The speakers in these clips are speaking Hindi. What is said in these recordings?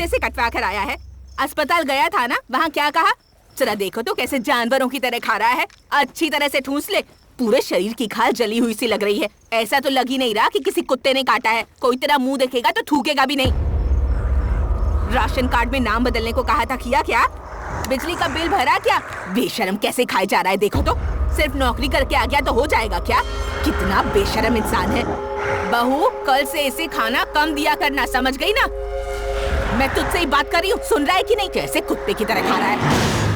कुत्ते से कटवा कर आया है। अस्पताल गया था ना, वहाँ क्या कहा? जरा देखो तो कैसे जानवरों की तरह खा रहा है। अच्छी तरह से ठूस ले, पूरे शरीर की खाल जली हुई सी लग रही है। ऐसा तो लग ही नहीं रहा कि किसी कुत्ते ने काटा है। कोई तेरा मुंह देखेगा तो थूकेगा भी नहीं। राशन कार्ड में नाम बदलने को कहा था, किया क्या? बिजली का बिल भरा क्या? बेशरम कैसे खाए जा रहा है देखो तो। सिर्फ नौकरी करके आ गया तो हो जाएगा क्या? कितना बेशरम इंसान है। बहू, कल से इसे खाना कम दिया करना, समझ गई ना? मैं तुझसे ही बात कर रही हूँ, सुन रहा है कि नहीं? कैसे कुत्ते की तरह खा रहा है।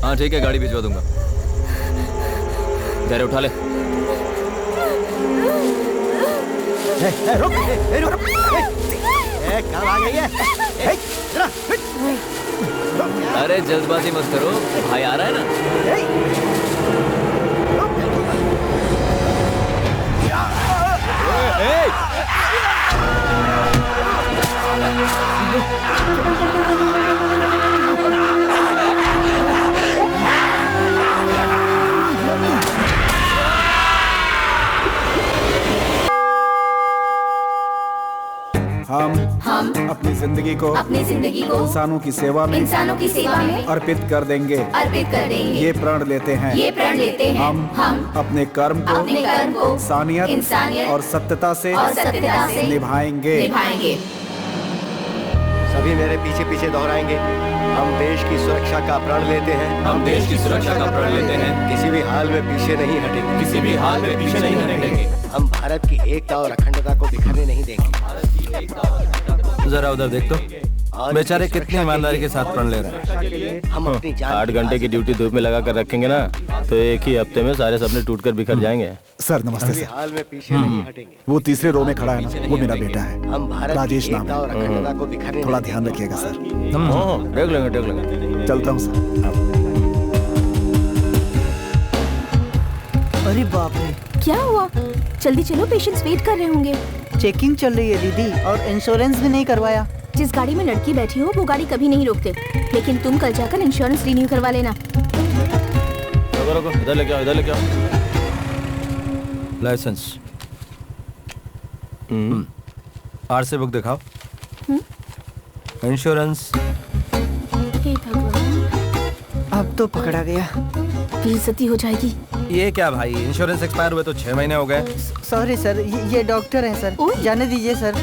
हाँ ठीक है, गाड़ी भिजवा दूंगा। जरा उठा ले। रुक, रुक, कब आ गई है? अरे जल्दबाजी मत करो, भाई आ रहा है ना। हम अपनी जिंदगी को इंसानों की सेवा में अर्पित कर देंगे। ये प्रण लेते हैं। हम अपने कर्म को इंसानियत और सत्यता से निभाएंगे। सभी मेरे पीछे पीछे दोहराएंगे। हम देश की सुरक्षा का प्रण लेते हैं। किसी भी हाल में पीछे नहीं हटेंगे। हम भारत की एकता और अखंडता को बिखरने नहीं देंगे। जरा उधर देख तो, बेचारे कितनी ईमानदारी के साथ प्रण ले रहे हैं। हम अपनी 8 घंटे की ड्यूटी धूप में लगा कर रखेंगे ना, तो एक ही हफ्ते में सारे सपने टूटकर बिखर जाएंगे। सर नमस्ते सर। हाल में पीछे नहीं हटेंगे। वो तीसरे रो में खड़ा है ना, वो मेरा बेटा है। हम भारत राजेश की नाम एकता है। और अखंडता को बिखरने थोड़ा नहीं ध्यान रखिएगा सर। देख लेंगे। चलता हूँ सर। अरे बाप रे, क्या हुआ? जल्दी चलो, पेशेंट्स वेट कर रहे होंगे। चेकिंग चल रही है दीदी, और इंश्योरेंस भी नहीं करवाया। जिस गाड़ी में लड़की बैठी हो वो गाड़ी कभी नहीं रोकते, लेकिन तुम कल जाकर इंश्योरेंस रिन्यू करवा लेना। रुको, इधर लेके आओ। लाइसेंस, आरसी बुक दिखाओ। इंश्योरेंस। हे भगवान, अब तो पकड़ा गया। बेइज्जती हो जाएगी। ये क्या भाई, इंश्योरेंस एक्सपायर हुए तो 6 महीने हो गए। सॉरी सर, ये डॉक्टर हैं सर, जाने दीजिए सर।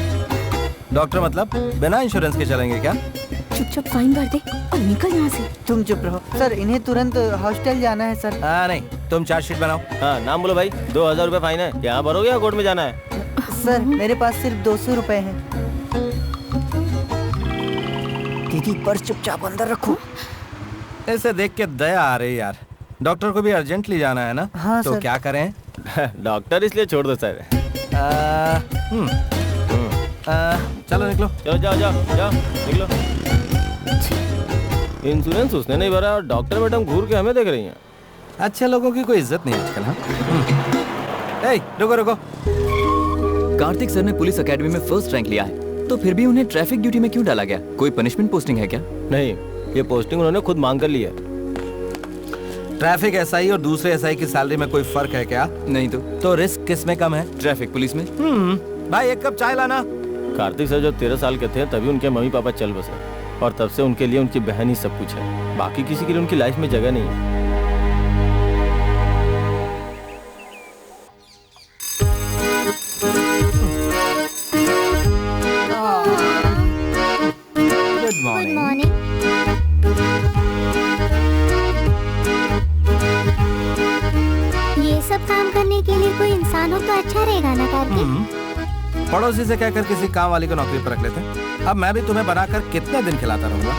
डॉक्टर मतलब बिना इंश्योरेंस के चलेंगे क्या? चुपचाप फाइन भर दे और निकल यहाँ से। तुम चुप रहो सर, इन्हें तुरंत हॉस्टल जाना है सर। हाँ नहीं, तुम चार्जशीट बनाओ। हाँ नाम बोलो भाई। 2000 रुपए फाइन है। यहाँ भरोगे या कोर्ट में जाना है? सर मेरे पास सिर्फ 200 रुपए हैं। दीदी पर्स चुपचाप अंदर रखो। ऐसे देख के दया आ रही यार। डॉक्टर को भी अर्जेंटली जाना है ना? हाँ तो सर। क्या करें? डॉक्टर इसलिए छोड़ दो सर। चलो निकलो। जाओ निकलो। इंश्योरेंस उसने नहीं भरा और डॉक्टर मैडम घूर के हमें देख रही हैं। अच्छे लोगों की कोई इज्जत नहीं आजकल। हाँ रुको। कार्तिक सर ने पुलिस एकेडमी में फर्स्ट रैंक लिया है, तो फिर भी उन्हें ट्रैफिक ड्यूटी में क्यों डाला गया? कोई पनिशमेंट पोस्टिंग है क्या? नहीं, ये पोस्टिंग उन्होंने खुद मांग कर ली है। ट्रैफिक एसआई और दूसरे एसआई की सैलरी में कोई फर्क है क्या? नहीं तो रिस्क किस में कम है? ट्रैफिक पुलिस में। भाई एक कप चाय लाना। कार्तिक सर जब 13 साल के थे तभी उनके मम्मी पापा चल बसे, और तब से उनके लिए उनकी बहन ही सब कुछ है। बाकी किसी के लिए उनकी लाइफ में जगह नहीं है। इंसान हो तो अच्छा रहेगा ना कार्तिक? पड़ोसी से कहकर किसी काम वाली को नौकरी पर रख लेते। अब मैं भी तुम्हें बनाकर कितने दिन खिलाता रहूंगा।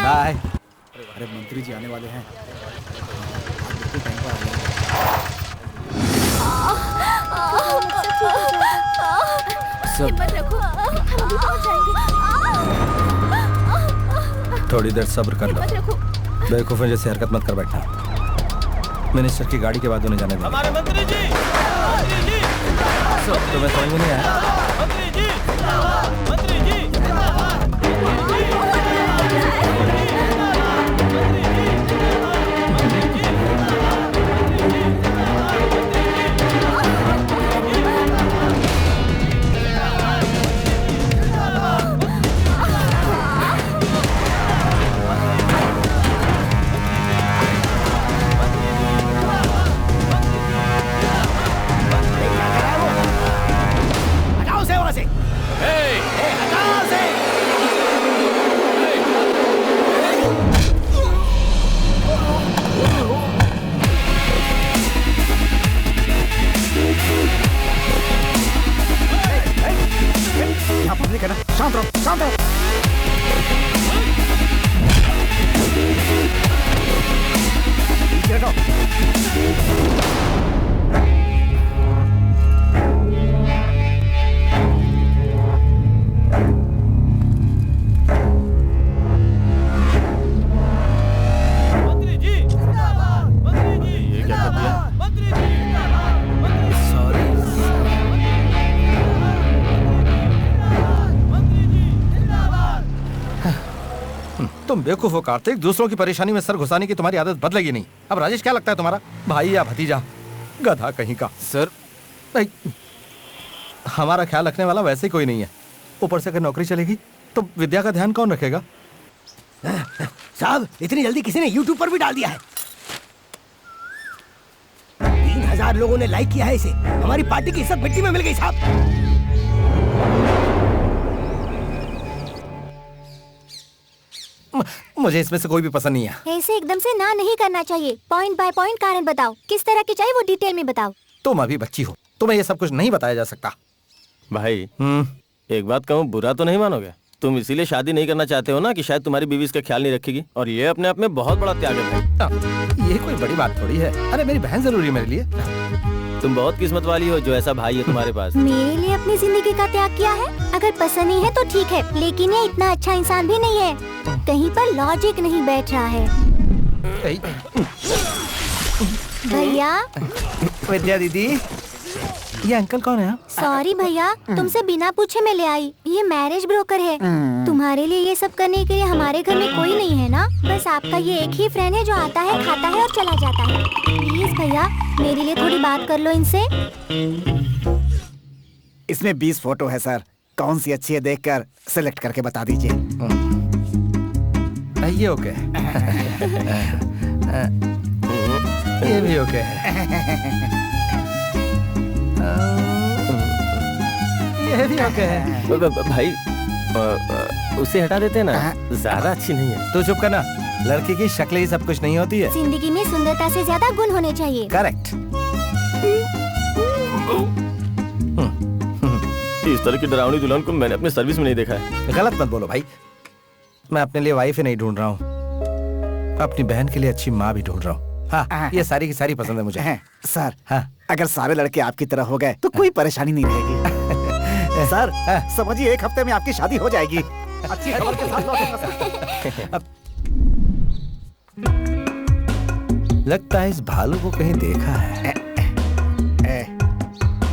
बाय। अरे मंत्री जी आने वाले हैं। हिम्मत रखो, हम अभी पहुंच जाएंगे। थोड़ी देर सब्र कर लो। हिम्मत रखो। बेवकूफों जैसी हरकत मत कर बैठना। मिनिस्टर की गाड़ी के बाद उन्हें जाने दें। हमारे मंत्री जी, मंत्री जी, तुम्हें समझ में नहीं आया? मंत्री जी, मंत्री जी, शांत रहो, शांत रहो। मंत्री जी, मंत्री जी, ये क्या कर दिया? मंत्री जी, सॉरी। तुम बेवकूफ हो कार्तिक। दूसरों की परेशानी में सर घुसाने की तुम्हारी आदत बदलेगी नहीं। अब राजेश क्या लगता है तुम्हारा, भाई या भतीजा? गधा कहीं का। सर हमारा ख्याल रखने वाला वैसे ही कोई नहीं है। ऊपर से अगर नौकरी चलेगी तो विद्या का ध्यान कौन रखेगा? साहब इतनी जल्दी किसी ने YouTube पर भी डाल दिया है। 3000 लोगों ने लाइक किया है इसे। हमारी पार्टी की इज्जत मिट्टी में मिल गई साहब। मुझे इसमें से कोई भी पसंद नहीं है। ऐसे एकदम से ना नहीं करना चाहिए। पॉइंट बाय पॉइंट कारण बताओ, किस तरह की चाहिए वो डिटेल में बताओ। तुम अभी बच्ची हो, तुम्हें ये सब कुछ नहीं बताया जा सकता। भाई एक बात कहूँ, बुरा तो नहीं मानोगे? तुम इसीलिए शादी नहीं करना चाहते हो ना कि शायद तुम्हारी बीवी इसका ख्याल नहीं रखेगी, और ये अपने आप में बहुत बड़ा त्याग है भाई। ये कोई बड़ी बात थोड़ी है। अरे मेरी बहन जरूरी है मेरे लिए। तुम बहुत किस्मत वाली हो जो ऐसा भाई है तुम्हारे पास। मेरे लिए अपनी जिंदगी का त्याग किया है। अगर पसंद नहीं है तो ठीक है, लेकिन ये इतना अच्छा इंसान भी नहीं है। कहीं पर लॉजिक नहीं बैठ रहा है। भैया। विद्या दीदी, ये अंकल कौन है? सॉरी भैया, तुमसे बिना पूछे मैं ले आई। ये मैरिज ब्रोकर है। तुम्हारे लिए ये सब करने के लिए हमारे घर में कोई नहीं है ना? बस आपका ये एक ही फ्रेंड है जो आता है, खाता है और चला जाता है। प्लीज भैया, मेरे लिए थोड़ी बात कर लो इनसे। इसमें 20 फोटो है सर। कौन सी अच्छी है देखकर सिलेक्ट करके बता दीजिए। ये ओके। ये भी ओके। ये भी ओके है। भाई उसे हटा देते ना, ज्यादा अच्छी नहीं है। तू चुप करना। लड़की की शक्ल ही सब कुछ नहीं होती है। जिंदगी में सुंदरता से ज्यादा गुण होने चाहिए। करेक्ट। इस तरह की डरावनी दुल्हन को मैंने अपने सर्विस में नहीं देखा है। गलत मत बोलो भाई। मैं अपने लिए वाइफ ही नहीं ढूंढ रहा हूँ, अपनी बहन के लिए अच्छी माँ भी ढूंढ रहा हूँ। हाँ, ये सारी की सारी पसंद है मुझे। सर, हाँ, अगर सारे लड़के आपकी तरह हो गए तो कोई परेशानी नहीं रहेगी। सर, समझिए 1 हफ्ते में आपकी शादी हो जाएगी। अच्छी खबर के साथ लौटूंगा। लगता है इस भालू को कहीं देखा है।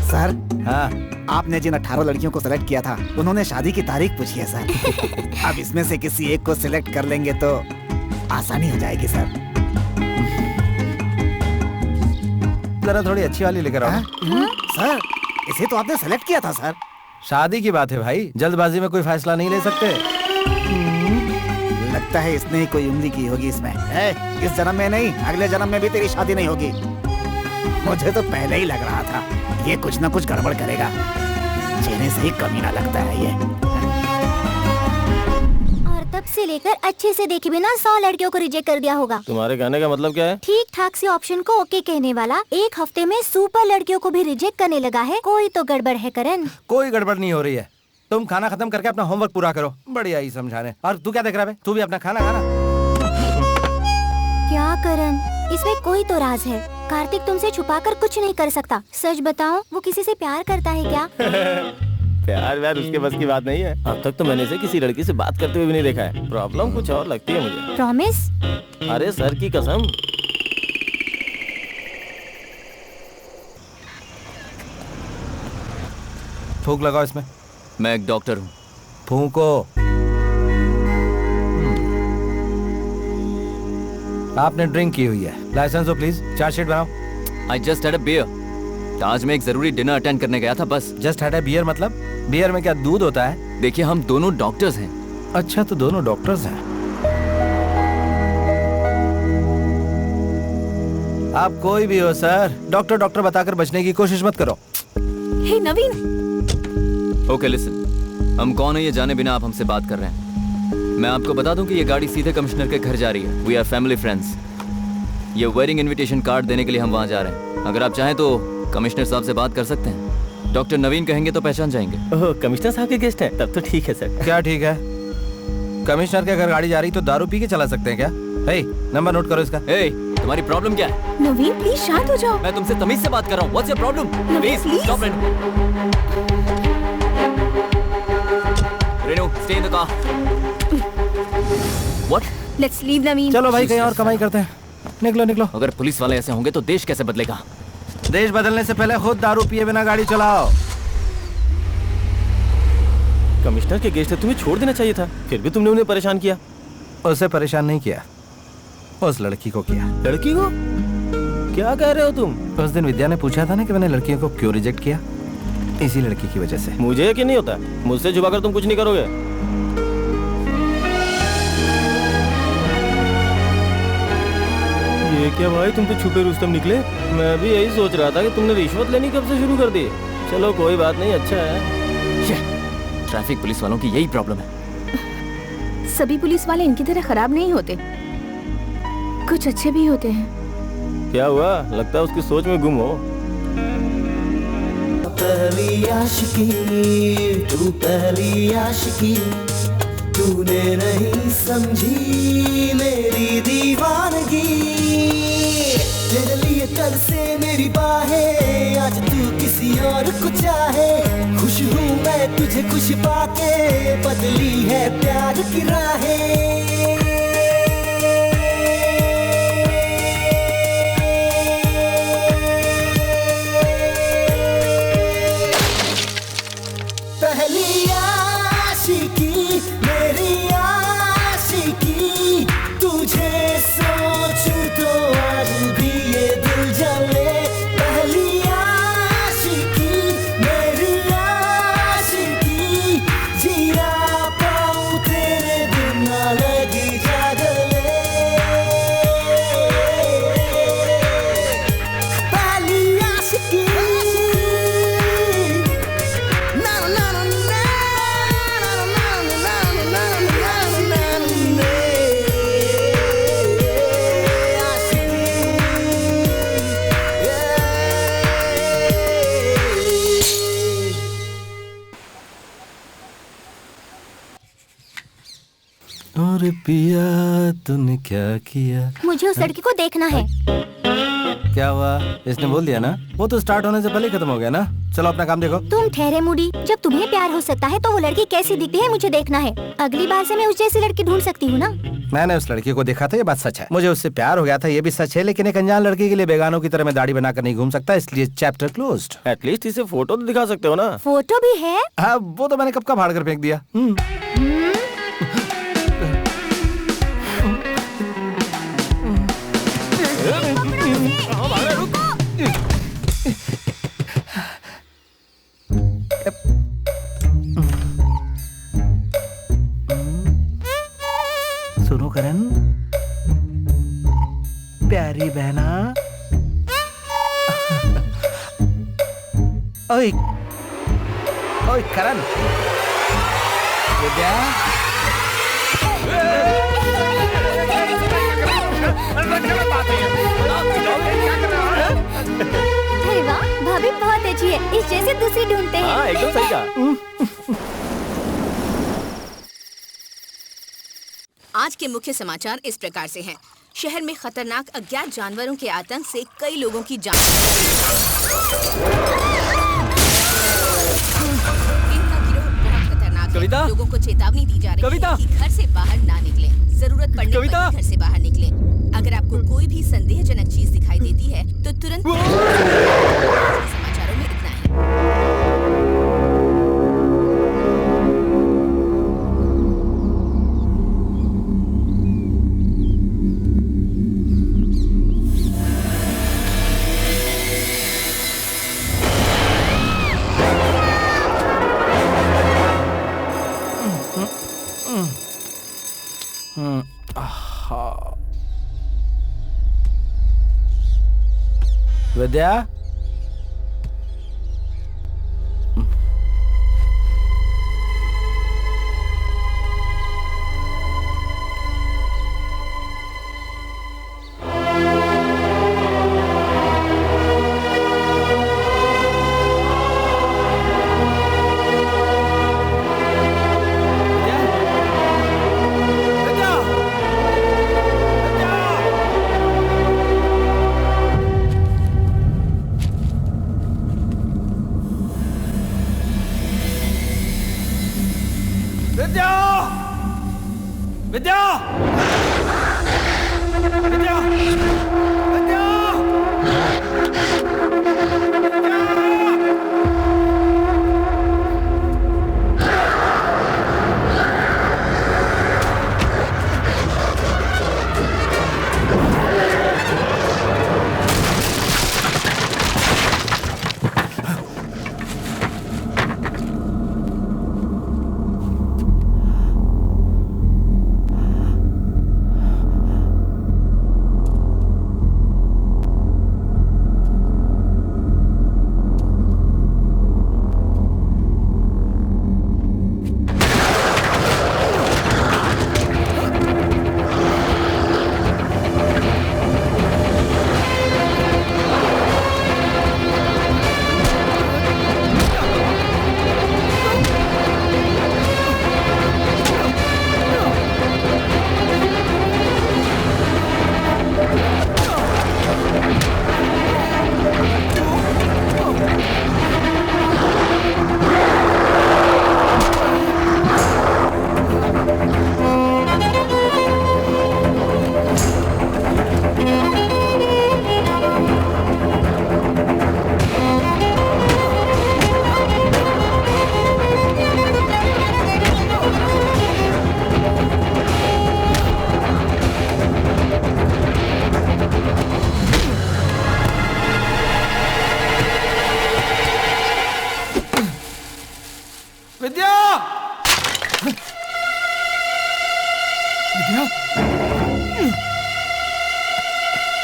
सर, हाँ, आपने जिन 18 लड़कियों को सिलेक्ट किया था उन्होंने शादी की तारीख पूछी है सर। अब इसमें से किसी एक को सिलेक्ट कर लेंगे तो आसानी हो जाएगी सर। जरा थोड़ी अच्छी वाली लेकर आओ। सर, इसे तो आपने सेलेक्ट किया था सर। शादी की बात है भाई, जल्दबाजी में कोई फैसला नहीं ले सकते। लगता है इसने ही कोई उंगली की होगी इसमें। इस जन्म में नहीं, अगले जन्म में भी तेरी शादी नहीं होगी। मुझे तो पहले ही लग रहा था ये कुछ न कुछ गड़बड़ करेगा। चेहरे से ही कमीना लगता है ये। और तब से लेकर अच्छे से देखे बिना 100 लड़कियों को रिजेक्ट कर दिया होगा। तुम्हारे कहने का मतलब क्या है? ठीक ठाक से ऑप्शन को ओके कहने वाला 1 हफ्ते में सुपर लड़कियों को भी रिजेक्ट करने लगा है। कोई तो गड़बड़ है करण। कोई गड़बड़ नहीं हो रही है। तुम खाना खत्म करके अपना होमवर्क पूरा करो। बढ़िया ही समझाने। और तू क्या देख रहा है? तू भी अपना खाना खाना। क्या करण, इसमें कोई तो राज है। कार्तिक तुमसे छुपाकर कुछ नहीं कर सकता। सच बताओ, वो किसी से प्यार करता है क्या? प्यार व्यार उसके बस की बात नहीं है। अब तक तो मैंने इसे किसी लड़की से बात करते हुए भी नहीं देखा है। प्रॉब्लम कुछ और लगती है मुझे। प्रॉमिस? अरे सर की कसम। फूंक लगाओ इसमें। मैं एक डॉक्टर हूँ। फूंको। आपने ड्रिंक की हुई है। लाइसेंस दो प्लीज। चार्जशीट बनाओ। I just had a beer. आज मैं एक जरूरी डिनर अटेंड करने गया था बस। जस्ट हैड अ बियर मतलब? बियर में क्या दूध होता है? देखिए हम दोनों डॉक्टर्स हैं। अच्छा तो दोनों डॉक्टर्स हैं। आप कोई भी हो सर, डॉक्टर डॉक्टर बताकर बचने की कोशिश मत करो। हे नवीन। ओके लिसन, हम कौन है ये जाने बिना आप हमसे बात कर रहे हैं। मैं आपको बता दूं कि ये गाड़ी सीधे कमिश्नर के घर जा रही है। We are family friends. ये वेडिंग इनविटेशन कार्ड देने के लिए हम वहाँ जा रहे हैं। अगर आप चाहें तो कमिश्नर साहब से बात कर सकते हैं। डॉक्टर नवीन कहेंगे तो पहचान जाएंगे। ओह, कमिश्नर साहब के गेस्ट हैं? तब तो ठीक है सर। क्या ठीक है? कमिश्नर के घर गाड़ी जा रही तो दारू पी के चला सकते हैं क्या? हे, नंबर नोट करो इसका। हे, तुम्हारी प्रॉब्लम क्या है? नवीन प्लीज शांत हो जाओ। मैं तुमसे तमीज से बात कर रहा हूँ। What's your problem? Please stop Renu, stay in the car. What? Let's leave Naveen. चलो भाई कहीं और कमाई करते हैं। निकलो निकलो। अगर पुलिस वाले ऐसे होंगे तो देश कैसे बदलेगा? देश बदलने से पहले खुद दारू पिए बिना गाड़ी चलाओ। कमिश्नर के गेस्ट है, तुम्हें छोड़ देना चाहिए था। फिर भी तुमने उन्हें परेशान किया। उसे परेशान नहीं किया, उस लड़की को किया। लड़की को? क्या कह रहे हो तुम? उस दिन विद्या ने पूछा था ना कि मैंने लड़कियों को क्यों रिजेक्ट किया। इसी लड़की की वजह से। मुझे यकीन नहीं होता। मुझसे छुपाकर तुम कुछ नहीं करोगे। ये क्या भाई, तुम तो छुपे रुस्तम निकले। मैं भी यही सोच रहा था कि तुमने रिश्वत लेनी कब से शुरू कर दी। चलो कोई बात नहीं, अच्छा है। ट्रैफिक पुलिस वालों की यही प्रॉब्लम है। सभी पुलिस वाले इनकी तरह खराब नहीं होते, कुछ अच्छे भी होते हैं। क्या हुआ? लगता है उसकी सोच में गुम हो। पहली आशिकी, तू पहली आशिकी, तूने नहीं समझी मेरी दीवानगी। तेरे लिए कल से मेरी बाहें, आज तू किसी और को चाहे। खुश हूँ मैं तुझे खुश पाके, बदली है प्यार की राहें। पहली आशिकी, मेरी आशिकी, तुझे सोचूं तो आज भी ये दिल जले। पहली आशिकी, मेरी आशिकी, जिया पाऊं तेरे बिना लगी जा गले। पहली आशिकी, और पिया तूने क्या किया? मुझे उस लड़की को देखना है। क्या हुआ? इसने बोल दिया ना। वो तो स्टार्ट होने से पहले खत्म हो गया ना। चलो अपना काम देखो। तुम ठहरे मूडी। जब तुम्हें प्यार हो सकता है तो वो लड़की कैसी दिखती है मुझे देखना है। अगली बार से मैं उस जैसी लड़की ढूंढ सकती हूँ ना। मैंने उस लड़की को देखा था, ये बात सच है। मुझे उससे प्यार हो गया था, ये भी सच है। लेकिन एक अनजान लड़की के लिए बेगानों की तरह मैं दाढ़ी बनाकर नहीं घूम सकता, इसलिए चैप्टर क्लोज्ड। एटलीस्ट इसे फोटो तो दिखा सकते हो ना। फोटो भी है? हाँ, वो तो मैंने कब का फाड़ कर फेंक दिया। सुनो करण, प्यारी बहना। ओए ओए करण, विद्या। बारिश जैसे दूसरी ढूंढते हैं। हाँ एकदम सही कहा। आज के मुख्य समाचार इस प्रकार से हैं। शहर में खतरनाक अज्ञात जानवरों के आतंक से कई लोगों की जान। इनका गिरोह बहुत खतरनाक कविता? है। लोगों को चेतावनी दी जा रही कविता? है कि घर से बाहर ना निकलें। जरूरत पड़ने पर ही घर से बाहर निकलें। अगर आपको कोई भी संदेहजनक चीज दिखाई देती है तो तुरंत। समाचारों में इतना ही। विद्या,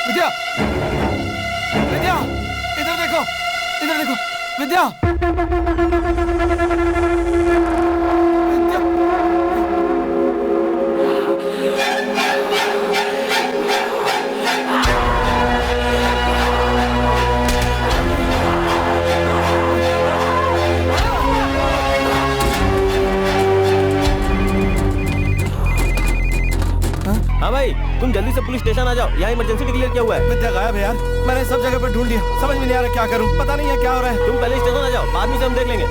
विद्या, विद्या, इधर देखो, इधर देखो, विद्या, हाँ भाई, तुम जल्दी से पुलिस स्टेशन आ जाओ, यहाँ इमरजेंसी डिक्लेयर किया हुआ है। विद्या गायब है यार, मैंने सब जगह पर ढूंढ लिया, समझ में नहीं आ रहा क्या करूं, पता नहीं है क्या हो रहा है। तुम पहले स्टेशन आ जाओ, बाद में से हम देख लेंगे।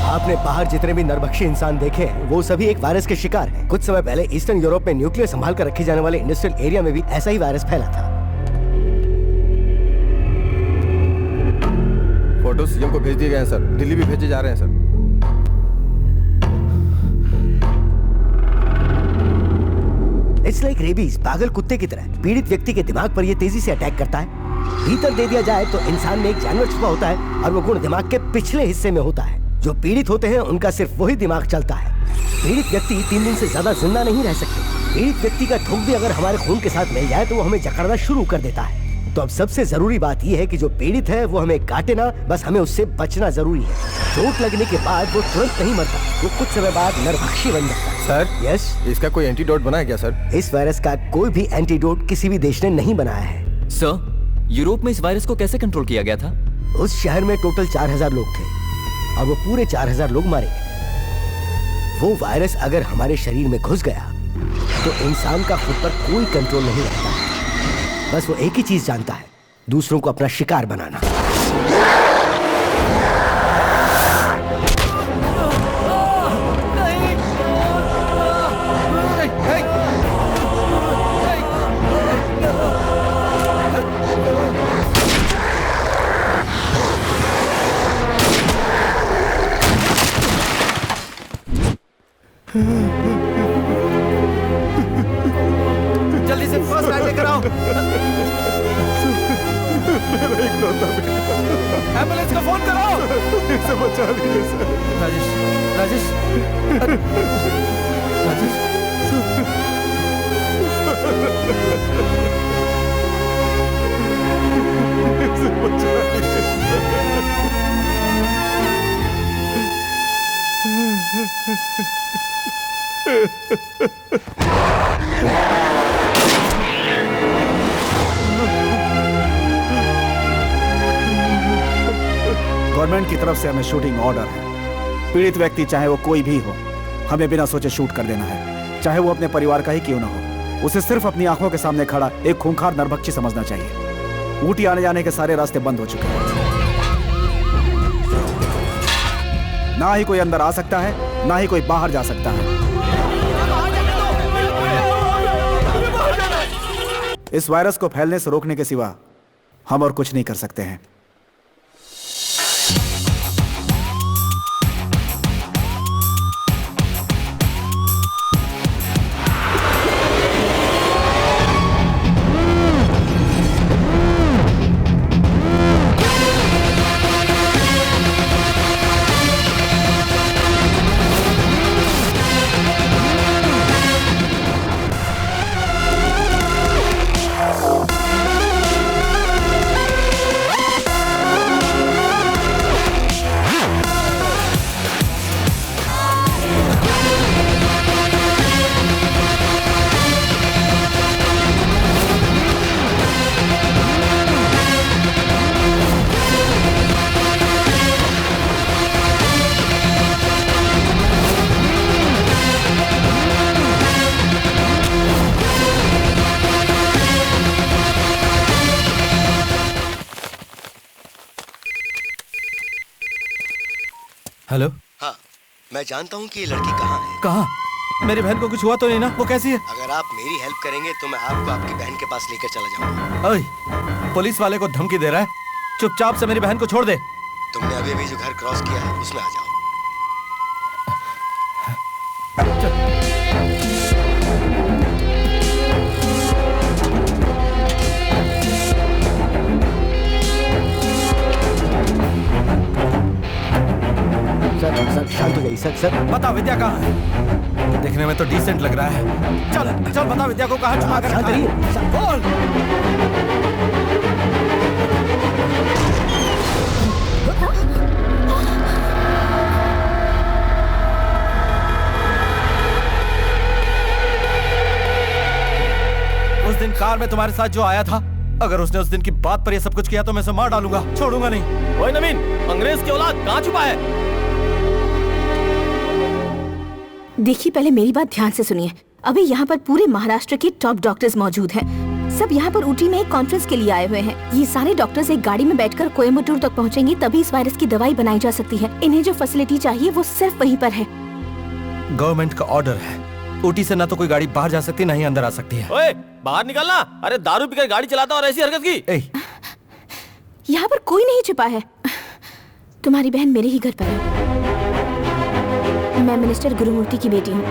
आपने बाहर जितने भी नरभक्षी इंसान देखे हैं वो सभी एक वायरस के शिकार हैं। कुछ समय पहले ईस्टर्न यूरोप में न्यूक्लियर संभाल कर रखे जाने वाले इंडस्ट्रियल एरिया में भी ऐसा ही वायरस फैला था। फोटो सीएम को भेज दिए गए हैं सर। दिल्ली भी भेजे जा रहे हैं सर। इट्स लाइक रेबीज, पागल कुत्ते की तरह पीड़ित व्यक्ति के दिमाग पर यह तेजी से अटैक करता है। भीतर दे दिया जाए तो इंसान में एक जानवर छुपा होता है और वो गुण दिमाग के पिछले हिस्से में होता है। जो पीड़ित होते हैं उनका सिर्फ वही दिमाग चलता है। पीड़ित व्यक्ति 3 दिन से ज्यादा जिंदा नहीं रह सकते। पीड़ित व्यक्ति का थूक भी अगर हमारे खून के साथ मिल जाए तो वो हमें जकड़ना शुरू कर देता है। तो अब सबसे जरूरी बात यह है कि जो पीड़ित है वो हमें काटे ना, बस हमें उससे बचना जरूरी है। चोट लगने के बाद वो तुरंत नहीं मरता, वो कुछ समय बाद नरभक्षी बन जाता है। सर यस, इसका कोई एंटीडोट बना है क्या सर? इस वायरस का कोई भी एंटीडोट किसी भी देश ने नहीं बनाया है। सर, यूरोप में इस वायरस को कैसे कंट्रोल किया गया था? उस शहर में टोटल 4000 लोग थे और वो पूरे 4000 लोग मारे गए। वो वायरस अगर हमारे शरीर में घुस गया तो इंसान का खुद पर कोई कंट्रोल नहीं रहता। बस वो एक ही चीज जानता है, दूसरों को अपना शिकार बनाना। जल्दी से फर्स्ट एड लेकर आओ। एम्बुलेंस का फोन करो। इसे बचा लीजिए सर। राजेश, राजेश, राजेश, इसे बचा लीजिए गवर्नमेंट की तरफ से हमें शूटिंग ऑर्डर है। पीड़ित व्यक्ति चाहे वो कोई भी हो, हमें बिना सोचे शूट कर देना है, चाहे वो अपने परिवार का ही क्यों ना हो। उसे सिर्फ अपनी आंखों के सामने खड़ा एक खूंखार नरभक्षी समझना चाहिए। ऊटी आने जाने के सारे रास्ते बंद हो चुके हैं, ना ही कोई अंदर आ सकता है, ना ही कोई बाहर जा सकता है। इस वायरस को फैलने से रोकने के सिवा हम और कुछ नहीं कर सकते हैं। हेलो। हाँ, मैं जानता हूँ कि ये लड़की कहाँ है। कहाँ? मेरी बहन को कुछ हुआ तो नहीं ना? वो कैसी है? अगर आप मेरी हेल्प करेंगे तो मैं आपको आपकी बहन के पास लेकर चला जाऊंगा। ओए, पुलिस वाले को धमकी दे रहा है? चुपचाप से मेरी बहन को छोड़ दे। तुमने अभी अभी जो घर क्रॉस किया है उसमें आ जाओ। सर, शांत हो जाइए सर। सर बता विद्या कहाँ है? देखने में तो डिसेंट लग रहा है। चल चल बता विद्या को कहाँ छुपा कर रखा है? बोल। उस दिन कार में तुम्हारे साथ जो आया था, अगर उसने उस दिन की बात पर ये सब कुछ किया तो मैं उसे मार डालूंगा, छोड़ूंगा नहीं। ओए नवीन, अंग्रेज की औलाद कहाँ छुपा है? देखिए, पहले मेरी बात ध्यान से सुनिए। अभी यहाँ पर पूरे महाराष्ट्र के टॉप डॉक्टर्स मौजूद हैं। सब यहाँ पर ऊटी में एक कॉन्फ्रेंस के लिए आए हुए हैं। ये सारे डॉक्टर्स एक गाड़ी में बैठकर कोयम्बटूर तक पहुँचेंगे, तभी इस वायरस की दवाई बनाई जा सकती है। इन्हें जो फैसिलिटी चाहिए वो सिर्फ वहीं पर है। गवर्नमेंट का ऑर्डर है, ऊटी से ना तो कोई गाड़ी बाहर जा सकती, ना ही अंदर आ सकती है। ओए, बाहर निकलना। अरे दारू पीकर गाड़ी चलाता और ऐसी हरकत की। यहाँ पर कोई नहीं छिपा है। तुम्हारी बहन मेरे ही घर पर है। मैं मिनिस्टर गुरुमूर्ति की बेटी हूँ।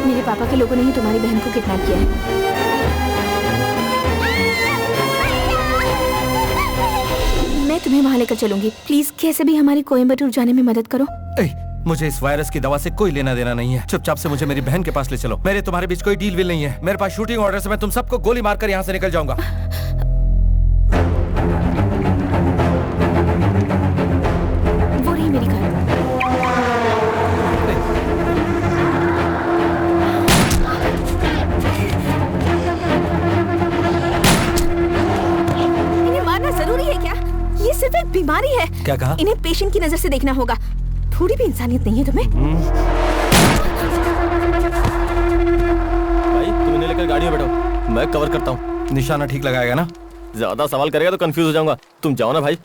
मेरे पापा के लोगों ने ही तुम्हारी बहन को किडनैप किया है। मैं तुम्हें वहाँ लेकर चलूंगी। प्लीज कैसे भी हमारी कोयम्बटूर जाने में मदद करो। मुझे इस वायरस की दवा से कोई लेना देना नहीं है। चुपचाप से मुझे मेरी बहन के पास ले चलो। मेरे तुम्हारे बीच कोई डील विल नहीं है। मेरे पास शूटिंग ऑर्डर से मैं तुम सबको गोली मारकर यहाँ से निकल जाऊंगा। वो रही मेरी कार। इन्हें मारना जरूरी है क्या? ये सिर्फ एक बीमारी है। क्या कहा? इन्हें पेशेंट की नजर से देखना होगा। थोड़ी भी इंसानियत नहीं है तुम्हें? भाई तुम इन्हें लेकर गाड़ी में बैठो, मैं कवर करता हूँ। निशाना ठीक लगाएगा ना? ज्यादा सवाल करेगा तो कंफ्यूज हो जाऊंगा। तुम जाओ ना भाई।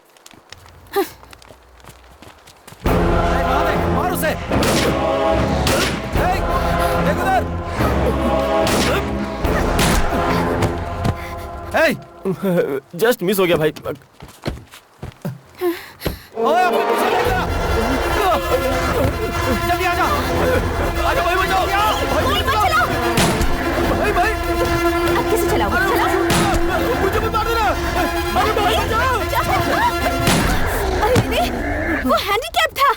मार उसे। देख उधर। जस्ट मिस हो गया भाई। ओए अपने पीछे देख रहा। जल्दी आजा। आजा भाई बचाओ। गोली मत चलाओ। भाई अब कैसे चलाओगे? चलाओ। मुझे मत मार देना। अरे भाई बचाओ। अरे नहीं, वो हैंडीकैप था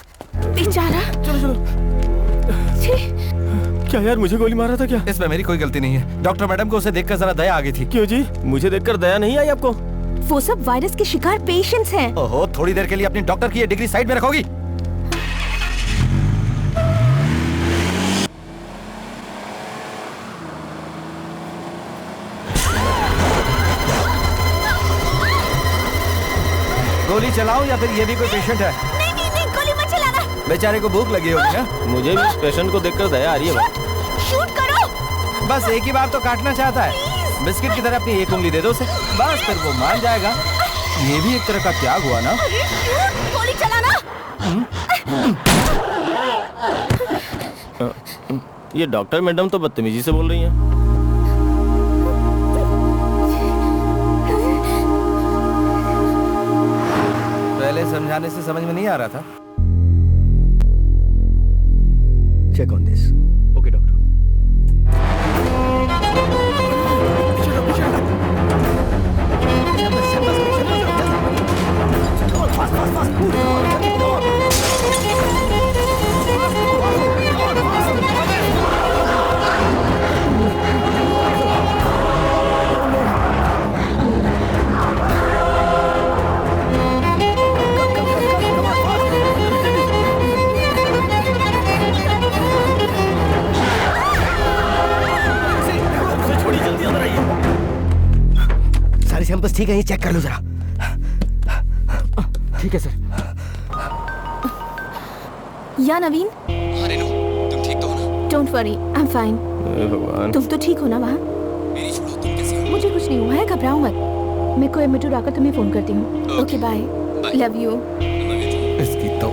बेचारा। चलो। क्या यार, मुझे गोली मारा था क्या? इसमें मेरी कोई गलती नहीं है। डॉक्टर मैडम को उसे देखकर जरा दया आ गई थी। क्यों जी, मुझे देखकर दया नहीं आई आपको? वो सब वायरस के शिकार पेशेंट्स हैं। ओहो, थोड़ी देर के लिए अपनी डॉक्टर की ये डिग्री साइड में रखोगी? गोली चलाओ या फिर ये भी कोई पेशेंट है? नहीं, गोली मत चलाना। बेचारे को भूख लगी होगी ना? मुझे भी इस पेशेंट को देखकर दया आ रही है। शूट करो। बस एक ही बार तो काटना चाहता है। बिस्किट की तरह अपनी एक उंगली दे दो उसे, बस फिर वो मान जाएगा। ये भी एक तरह का त्याग हुआ ना? गोली चलाना। ये डॉक्टर मैडम तो बदतमीजी से बोल रही हैं। पहले समझाने से समझ में नहीं आ रहा था। Check on this. Okay doctor. सारी सैंपल्स ठीक है, ये चेक कर लो जरा। ठीक है सर। या नवीन, तुम ठीक तो हो ना? Don't worry, I am fine. भगवान, तुम तो ठीक हो ना वहाँ? मेरी छोड़ो, तुम कैसे हो? मुझे कुछ नहीं हुआ है, घबराओ मत। मैं कोयम्बटूर आकर तुम्हें फोन करती हूँ। Okay bye, love you. इसकी तो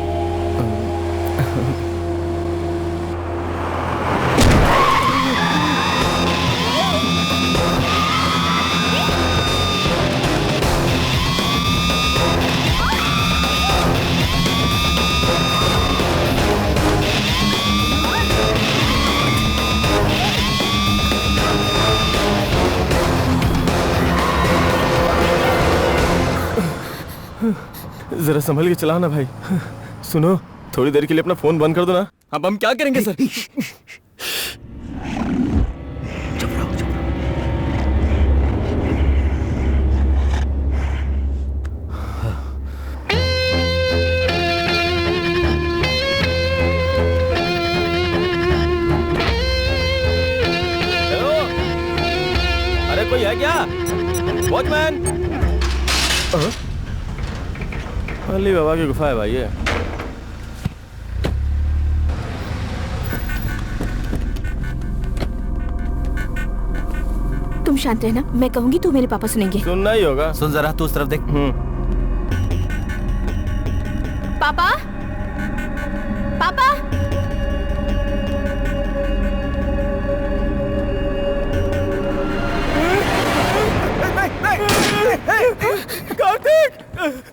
जरा संभल के चलाओ ना भाई। सुनो, थोड़ी देर के लिए अपना फोन बंद कर दो ना। अब हम क्या करेंगे सर? चुप रहो। हेलो, अरे कोई है क्या? वॉचमैन। अली बाबा की गुफा है भाई ये। तुम शांत रहना, मैं कहूंगी तो मेरे पापा सुनेंगे। सुनना ही होगा। सुन जरा, तू उस तरफ देख। पापा, पापा, नहीं, नहीं, कार्तिक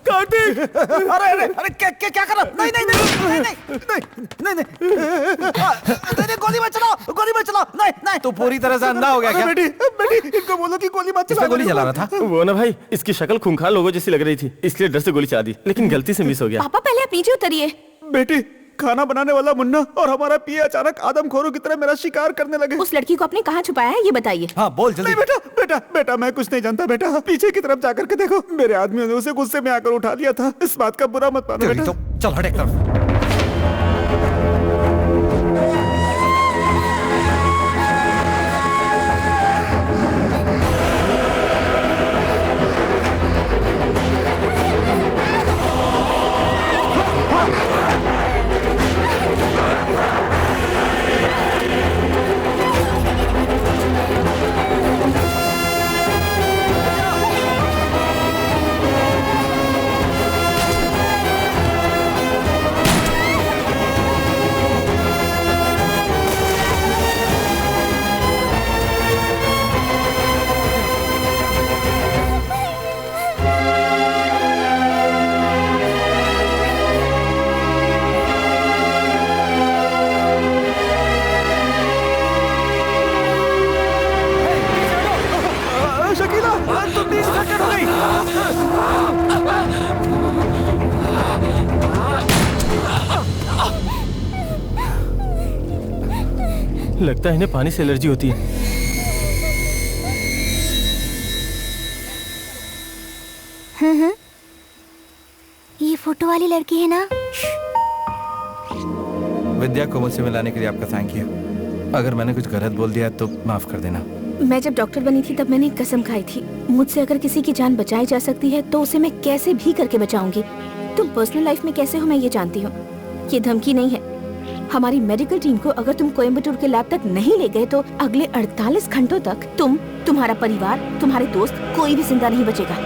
कार्तिक अरे अरे अरे क्या क्या क्या कर रहा? नहीं नहीं नहीं नहीं नहीं नहीं नहीं गोली मत चलाओ नहीं नहीं। तू पूरी तरह से अंधा हो गया क्या? बेटी बेटी इनको बोलो कि गोली मत चलाओ। गोली चला रहा था वो ना भाई, इसकी शक्ल खूंखार लोगों जैसी लग रही थी, इसलिए डर से गोली चला दी, लेकिन गलती से मिस हो गया। पापा पहले आप नीचे उतरिए। बेटी खाना बनाने वाला मुन्ना और हमारा पिए अचानक आदमखोरों की तरह मेरा शिकार करने लगे। उस लड़की को आपने कहाँ छुपाया है ये बताइए। हाँ बोल जल्दी। नहीं बेटा बेटा बेटा मैं कुछ नहीं जानता बेटा। पीछे की तरफ जाकर के देखो, मेरे आदमियों ने उसे गुस्से में आकर उठा लिया था। इस बात का बुरा मत मानो बेटा। तो चल हट एक तरफ। लगता है इन्हें पानी से एलर्जी होती है। ये फोटो वाली लड़की है ना? विद्या को मुझसे मिलाने के लिए आपका थैंक यू। अगर मैंने कुछ गलत बोल दिया तो माफ कर देना। मैं जब डॉक्टर बनी थी तब मैंने एक कसम खाई थी, मुझसे अगर किसी की जान बचाई जा सकती है तो उसे मैं कैसे भी करके बचाऊंगी। तुम पर्सनल लाइफ में कैसे हो मैं ये जानती हूँ, ये धमकी नहीं है। हमारी मेडिकल टीम को अगर तुम कोयम्बटूर के लैब तक नहीं ले गए तो अगले 48 घंटों तक तुम, तुम्हारा परिवार, तुम्हारे दोस्त, कोई भी जिंदा नहीं बचेगा।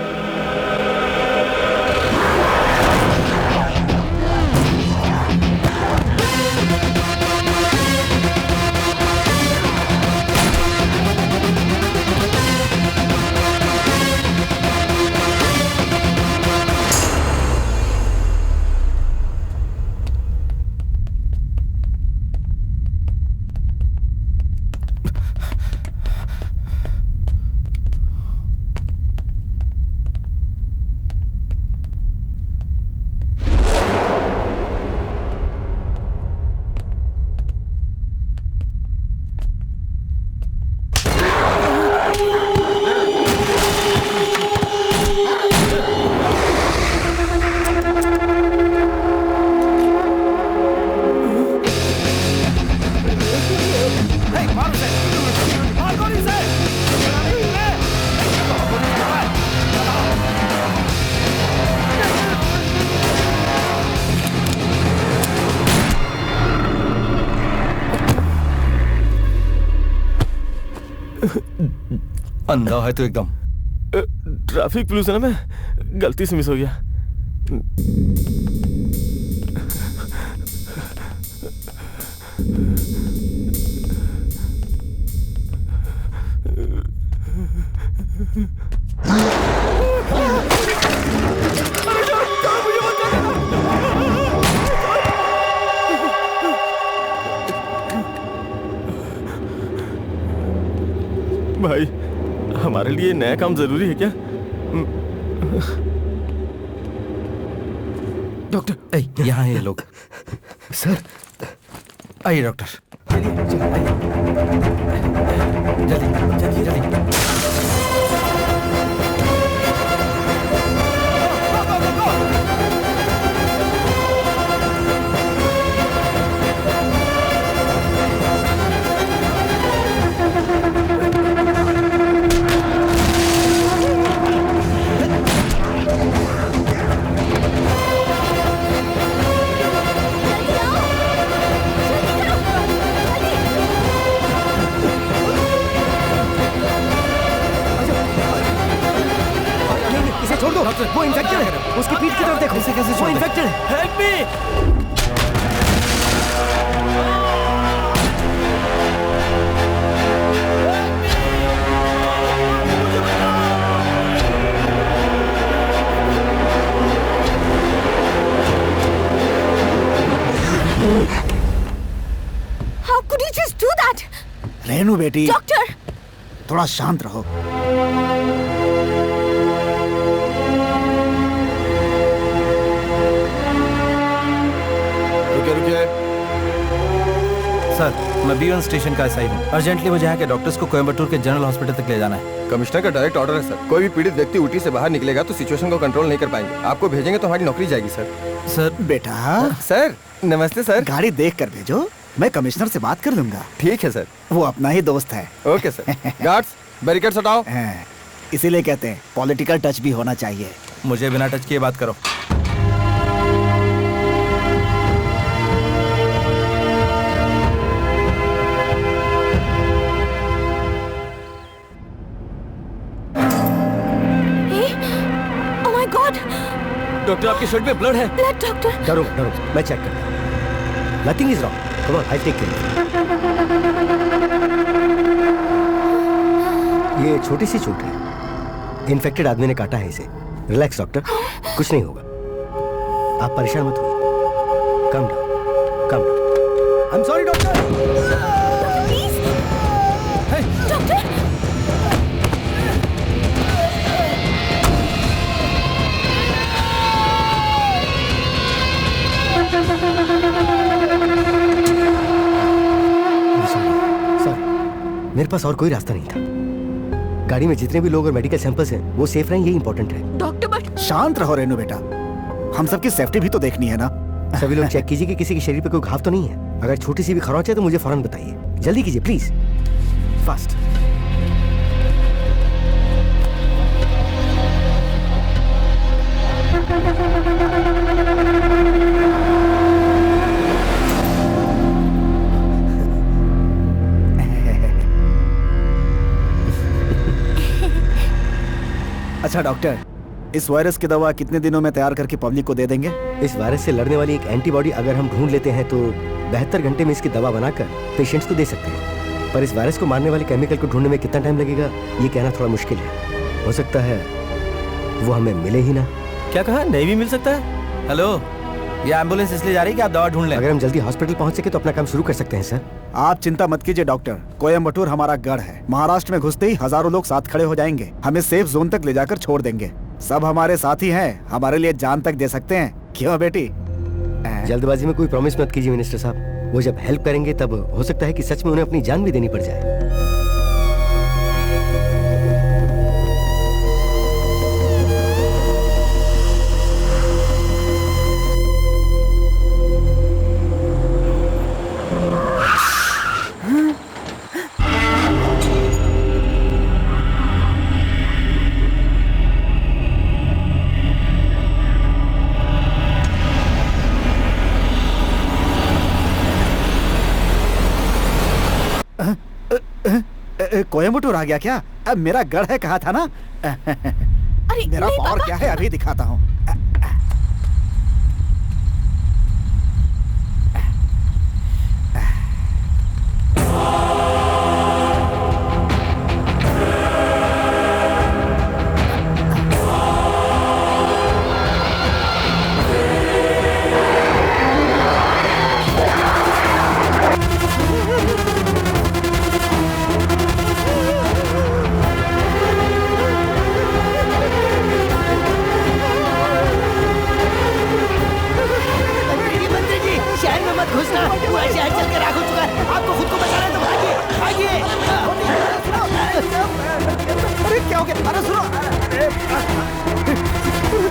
अंधा है तो एकदम। ट्रैफिक पुलिस है ना, मैं गलती से मिस हो गया। भाई हमारे लिए नया काम जरूरी है क्या? डॉक्टर यहाँ है ये लोग। सर आइए डॉक्टर। जल्दी जल्दी जल्दी। छोड़ दो, वो इन्फेक्टेड है। उसकी पीठ की तरफ देखो। कैसे वो इन्फेक्टेड है। Help me. रेनू बेटी, डॉक्टर थोड़ा शांत रहो। रुकिए। सर, मैं B1 स्टेशन का एसआई हूँ। अर्जेंटली मुझे यहाँ के डॉक्टर्स को कोयम्बटूर के जनरल हॉस्पिटल तक ले जाना है। कमिश्नर का डायरेक्ट ऑर्डर है सर। कोई भी पीड़ित व्यक्ति ऊटी से बाहर निकलेगा तो सिचुएशन को कंट्रोल नहीं कर पाएंगे। आपको भेजेंगे तो हमारी नौकरी जाएगी सर। सर बेटा। सर नमस्ते सर। गाड़ी देख कर भेजो, मैं कमिश्नर से बात कर लूंगा। ठीक है सर। वो अपना ही दोस्त है। Okay sir. गार्ड्स बैरिकेड्स हटाओ। इसीलिए कहते हैं पॉलिटिकल टच भी होना चाहिए। मुझे बिना टच किए बात करो। डॉक्टर आपके शर्ट पे ब्लड है। Blood doctor. डरो डरो, मैं चेक करता हूँ। Nothing is wrong, come on, I take care. ये छोटी सी चोट है, इन्फेक्टेड आदमी ने काटा है इसे। रिलैक्स डॉक्टर, कुछ नहीं होगा, आप परेशान मत होइए। Come down, come down. I am sorry doctor. Please doctor. मेरे पास और कोई रास्ता नहीं था। गाड़ी में जितने भी लोग और मेडिकल सैंपल्स हैं वो सेफ रहें, ये इंपॉर्टेंट है। डॉक्टर बट शांत रहो रेनू बेटा, हम सबकी सेफ्टी भी तो देखनी है ना। सभी लोग चेक कीजिए कि किसी के शरीर पे कोई घाव तो नहीं है। अगर छोटी सी भी खरोंच है तो मुझे फौरन बताइए। जल्दी कीजिए प्लीज, फास्ट। अच्छा डॉक्टर, इस वायरस की दवा कितने दिनों में तैयार करके पब्लिक को दे देंगे? इस वायरस से लड़ने वाली एक एंटीबॉडी अगर हम ढूंढ लेते हैं तो 72 घंटे में इसकी दवा बनाकर पेशेंट्स को दे सकते हैं। पर इस वायरस को मारने वाले केमिकल को ढूंढने में कितना टाइम लगेगा ये कहना थोड़ा मुश्किल है। हो सकता है वो हमें मिले ही ना। क्या कहा, नहीं भी मिल सकता है? हेलो, ये एम्बुलेंस इसलिए जा रही है कि आप दवा ढूंढ लें। अगर हम जल्दी हॉस्पिटल पहुंच सके तो अपना काम शुरू कर सकते हैं सर। आप चिंता मत कीजिए डॉक्टर, कोयम्बटूर हमारा गढ़ है। महाराष्ट्र में घुसते ही हजारों लोग साथ खड़े हो जाएंगे, हमें सेफ जोन तक ले जाकर छोड़ देंगे। सब हमारे साथी हैं, हमारे लिए जान तक दे सकते हैं। क्यों बेटी? जल्दबाजी में कोई प्रॉमिस मत कीजिए मिनिस्टर साहब। वो जब हेल्प करेंगे तब हो सकता है कि सच में उन्हें अपनी जान भी देनी पड़ जाए। कोयम्बटूर आ गया क्या? अब मेरा गढ़ है कहा था ना। अरे मेरा पावर क्या है अभी दिखाता हूँ।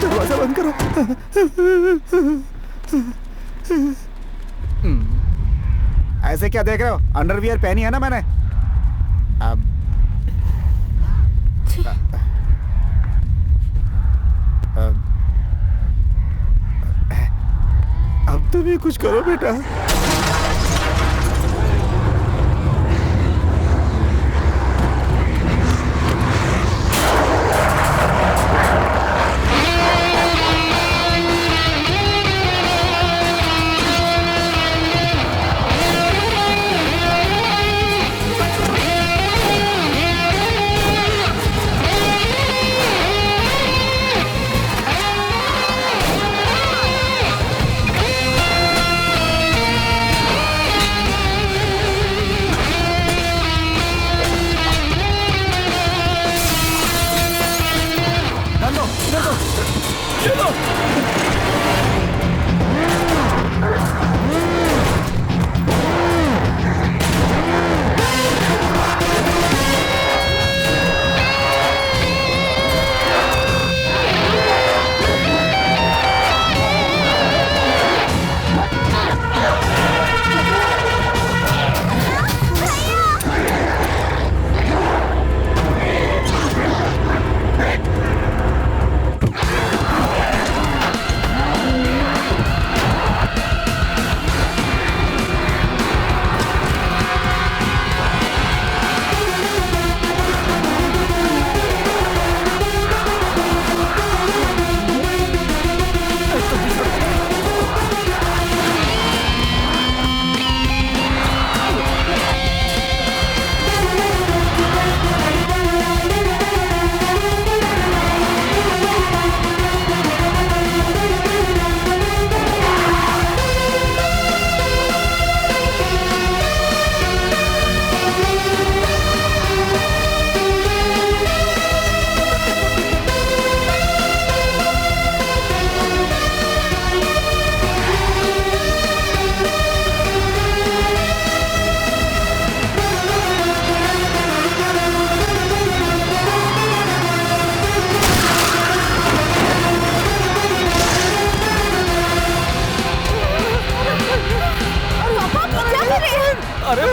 दरवाजा बंद करो। ऐसे क्या देख रहे हो? अंडरवियर पहनी है ना मैंने। अब तुम भी कुछ करो बेटा।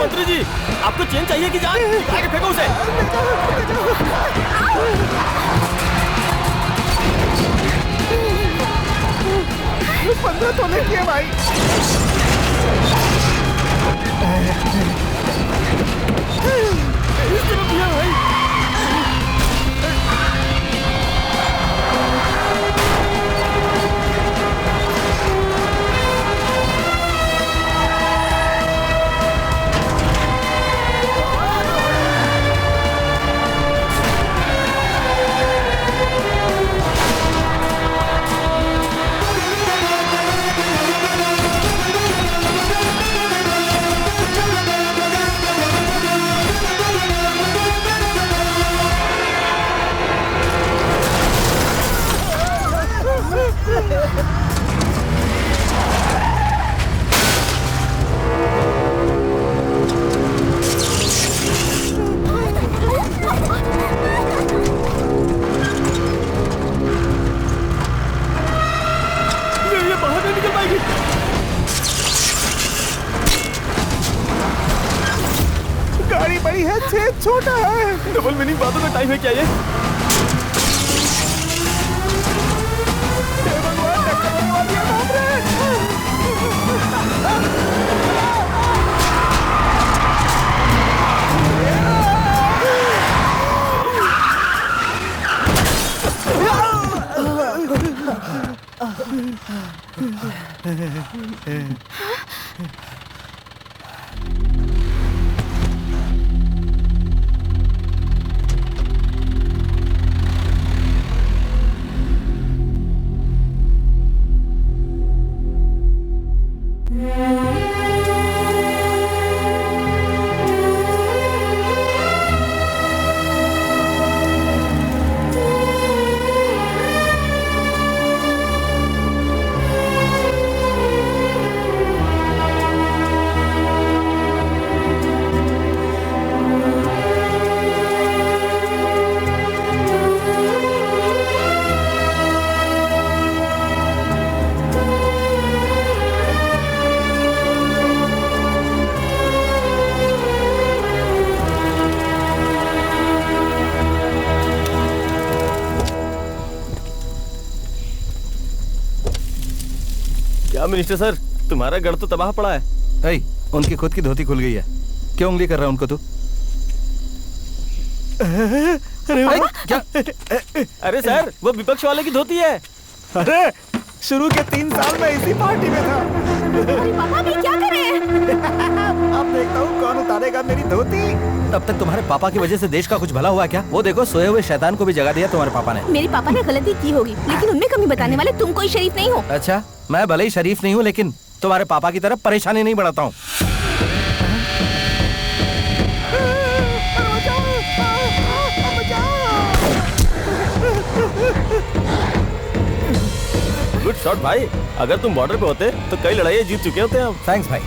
मंत्री जी, आपको चेन चाहिए कि जान? निकाल के फेंको उसे। 15 तोले किए भाई। इस तरफ दिया भाई। गाड़ी बड़ी है, छेद छोटा है। डबल मीनिंग बातों का टाइम है क्या ये? मिनिस्टर सर, तुम्हारा गढ़ तो तबाह पड़ा है। उनकी खुद की धोती खुल गई है। क्यों उंगली कर रहा है उनको तू? अरे क्या? अरे सर, वो विपक्ष वाले की धोती है। अरे शुरू के 3 साल में इसी पार्टी में था। पापा भी क्या कर रहे हैं? अब देखता हूँ कौन उतारेगा मेरी धोती। तब तक तुम्हारे पापा की वजह से देश का कुछ भला हुआ क्या? वो देखो, सोए हुए शैतान को भी जगा दिया तुम्हारे पापा ने। मेरे पापा ने गलती की होगी, लेकिन उनमें कमी बताने वाले तुम कोई शरीफ नहीं हो। अच्छा, मैं भले ही शरीफ नहीं हूँ, लेकिन तुम्हारे पापा की तरफ परेशानी नहीं बढ़ाता हूँ। गुड शॉट भाई। अगर तुम बॉर्डर पे होते तो कई लड़ाइयाँ जीत चुके होते हम। थैंक्स भाई।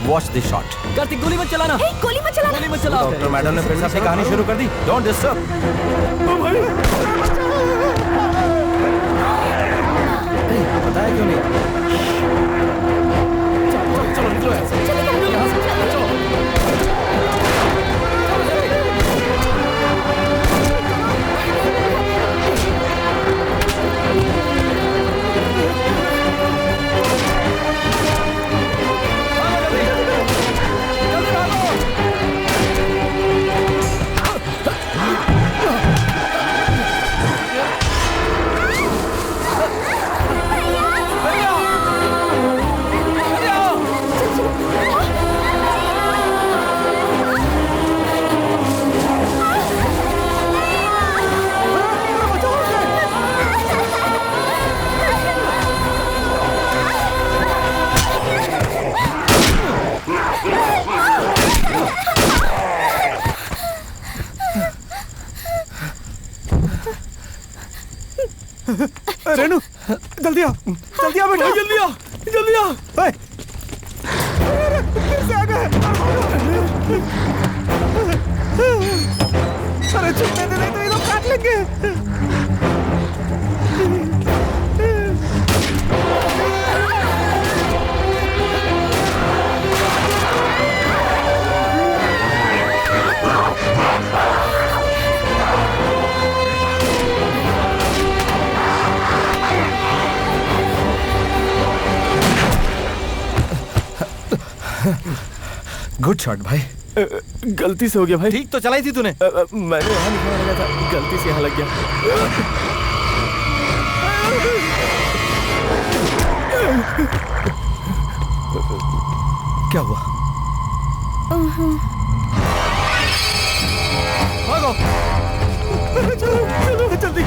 Watch this shot. कार्तिक, गोली मत चलाना। गोली मत चलाना। गोली मत चलाओ। डॉक्टर मैडम ने फिर से अपनी कहानी शुरू कर दी। Don't disturb. बताया क्यों नहीं? चलो निकलो यहाँ से। रेनू, जल्दी आ बेटा, जल्दी आ। फिर से आ गए। अरे छुपने दे, नहीं तो ये लोग काट लेंगे। गुड शॉट भाई। गलती से हो गया भाई। ठीक तो चलाई थी तूने। मैंने वहाँ लिखने लगा था, गलती से यहाँ लग गया। क्या हुआ? भागो। चलो चलो जल्दी।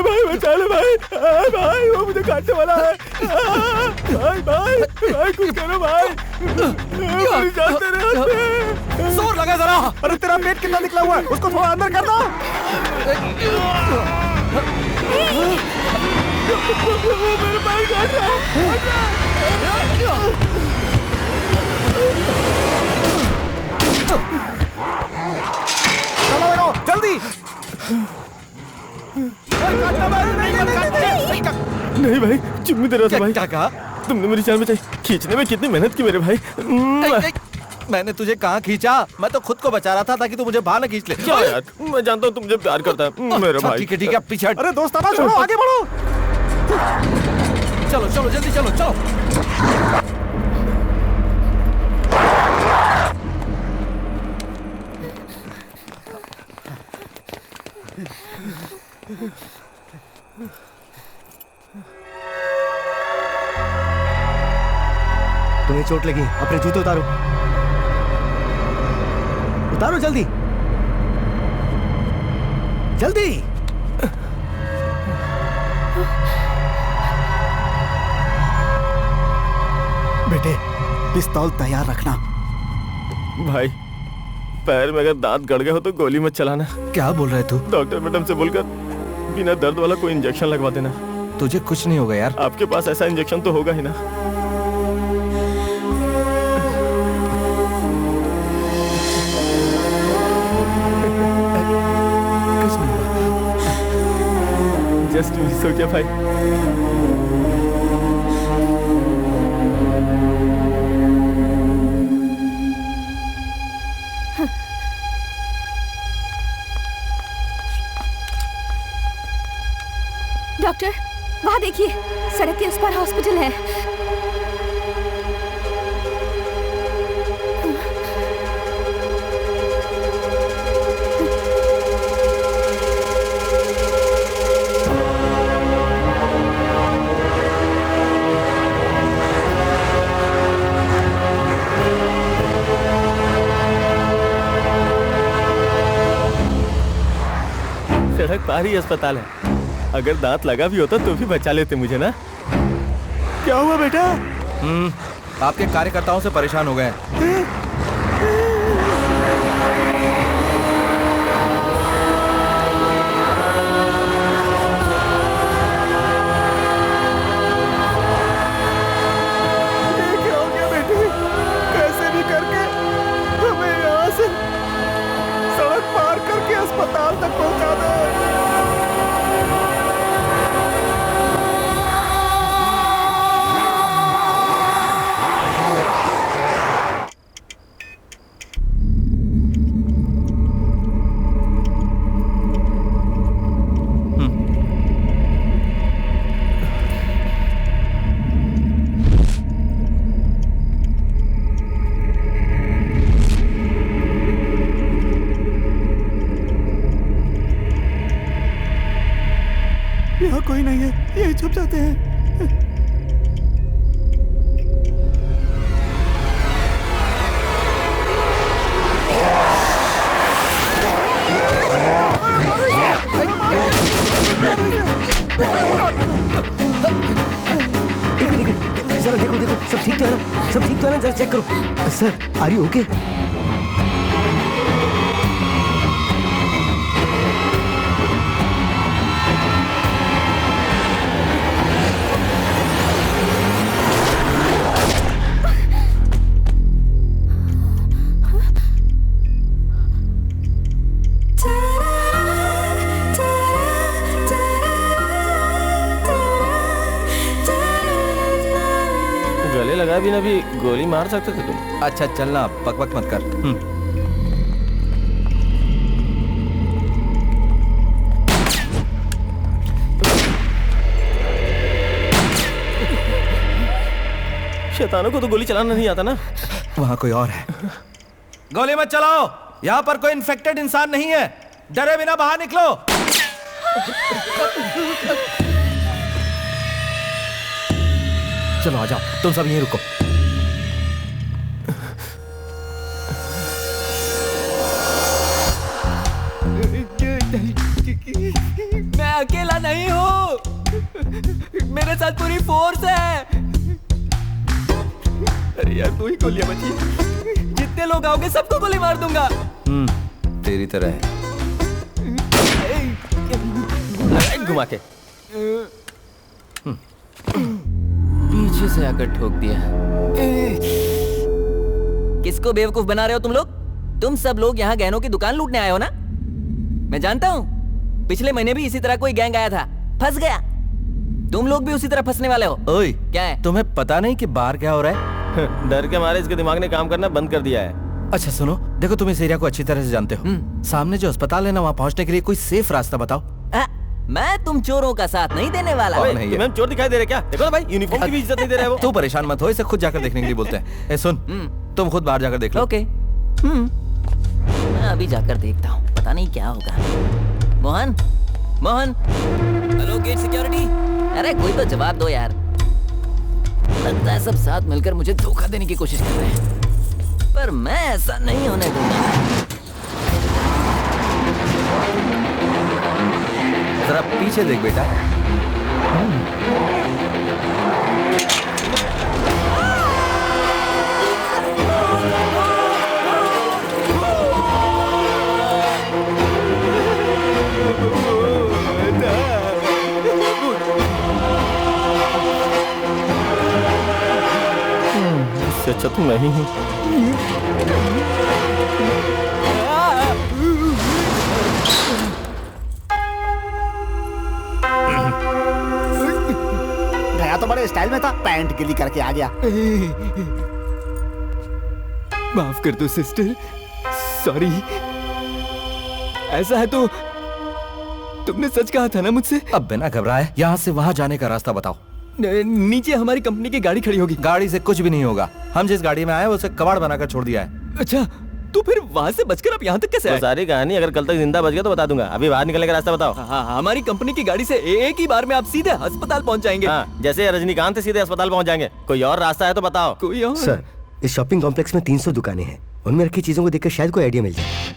भाई बचा ले भाई। भाई वो मुझे काटने वाला है। भाई भाई भाई कुछ करो भाई। जाते रहे। जोर लगा जरा। अरे तेरा पेट कितना निकला हुआ है, उसको थोड़ा अंदर कर दो। मेरे भाई काट रहा चलो जल्दी। नहीं भाई चुम्मी दे रहा था भाई। क्या कहा? तुमने मेरी जान बचाई। खींचने में कितनी मेहनत की मेरे भाई। मैंने तुझे कहाँ खींचा? मैं तो खुद को बचा रहा था ताकि तू मुझे बाहर न खींच ले। क्या यार, मैं जानता हूँ तुम मुझे प्यार करता है मेरे भाई। ठीक है पीछे हट। अरे दोस्ताना छोड़ो, आगे बढ़ो। चलो चलो जल्दी चलो चलो। तुम्हें चोट लगी, अपने जूते उतारो। उतारो जल्दी जल्दी। बेटे पिस्तौल तैयार रखना। भाई पैर में अगर दांत गड़ गए हो तो गोली मत चलाना। क्या बोल रहे तू? डॉक्टर मैडम से बोलकर बिना दर्द वाला कोई इंजेक्शन लगवा देना। तुझे कुछ नहीं होगा यार। आपके पास ऐसा इंजेक्शन तो होगा ही ना। जस्ट मिस हो गया भाई। डॉक्टर वहाँ देखिए, सड़क के उस पार हॉस्पिटल है। सड़क पार ही अस्पताल है। अगर दांत लगा भी होता तो भी बचा लेते मुझे ना। क्या हुआ बेटा? आपके कार्यकर्ताओं से परेशान हो गए। क्या हो गया बेटी? कैसे भी करके हमें यहाँ से सड़क पार करके अस्पताल तक पहुँचा दो। यहाँ कोई नहीं है, यही छुप जाते हैं। जरा देखो देखो, सब ठीक तो है ना? सब ठीक तो है ना? जरा चेक करो। Sir are you okay? अभी न अभी गोली मार सकते थे तुम। अच्छा चलना, बकबक मत कर। शैतानों को तो गोली चलाना नहीं आता ना। वहाँ कोई और है। गोली मत चलाओ, यहाँ पर कोई इन्फेक्टेड इंसान नहीं है। डरे बिना बाहर निकलो। चलो आ जाओ, तुम सब यहीं रुको। मैं अकेला नहीं हूँ, मेरे साथ पूरी फोर्स है। अरे यार तू ही गोलियां बची। जितने लोग आओगे सबको गोली मार दूंगा। तेरी तरह है। घुमा के पीछे से आकर ठोक दिया। किसको बेवकूफ बना रहे हो तुम लोग? तुम सब लोग यहाँ गहनों की दुकान लूटने आए हो ना? मैं जानता हूँ, पिछले महीने भी इसी तरह कोई गैंग आया था, फंस गया। तुम लोग भी उसी तरह फंसने वाले हो। ओए, क्या है? तुम्हें पता नहीं कि बाहर क्या हो रहा है? डर के मारे इसके दिमाग ने काम करना बंद कर दिया है। अच्छा सुनो, देखो तुम इस एरिया को अच्छी तरह से जानते हो। सामने जो अस्पताल है ना, वहाँ पहुँचने के लिए कोई सेफ रास्ता बताओ। मैं तुम चोरों का साथ नहीं देने वाला। तुम्हें चोर दिखाई दे रहे क्या? देखो ना भाई, यूनिफॉर्म की भी इज्जत नहीं दे रहे वो। तू परेशान मत हो, इसे खुद जाकर देखने के लिए बोलते हैं। ए सुन, तुम खुद बाहर जाकर देख लो। ओके। मैं अभी जाकर देखता हूँ, पता नहीं क्या होगा। Mohan, Mohan, hello gate security. अरे कोई तो जवाब दो यार। लगता है सब साथ मिलकर मुझे धोखा देने की कोशिश कर रहे हैं, पर मैं ऐसा नहीं होने दूंगा। जरा पीछे देख बेटा। इससे अच्छा तो मैं ही हूँ। गया तो बड़े स्टाइल में था, पैंट गिली करके आ गया। माफ कर दो सिस्टर, सॉरी। ऐसा है तो तुमने सच कहा था ना मुझसे? अब बिना घबराए यहाँ से वहाँ जाने का रास्ता बताओ। नीचे हमारी कंपनी की गाड़ी खड़ी होगी। गाड़ी से कुछ भी नहीं होगा। हम जिस गाड़ी में आए उसे कबाड़ बनाकर छोड़ दिया है। अच्छा, तो फिर वहाँ से बचकर आप यहाँ तक कैसे आए? सारी कहानी अगर कल तक जिंदा बच गया तो बता दूंगा। अभी बाहर निकलने का रास्ता बताओ। हाँ, हमारी कंपनी की गाड़ी से एक ही बार में आप सीधे अस्पताल पहुँच जाएंगे। हाँ, जैसे रजनीकांत सीधे अस्पताल पहुँच जाएंगे। कोई और रास्ता है तो बताओ। कोई और? सर, इस शॉपिंग कॉम्प्लेक्स में 300 दुकानें हैं। उनमें रखी चीजों को देखकर शायद कोई आइडिया मिल जाए।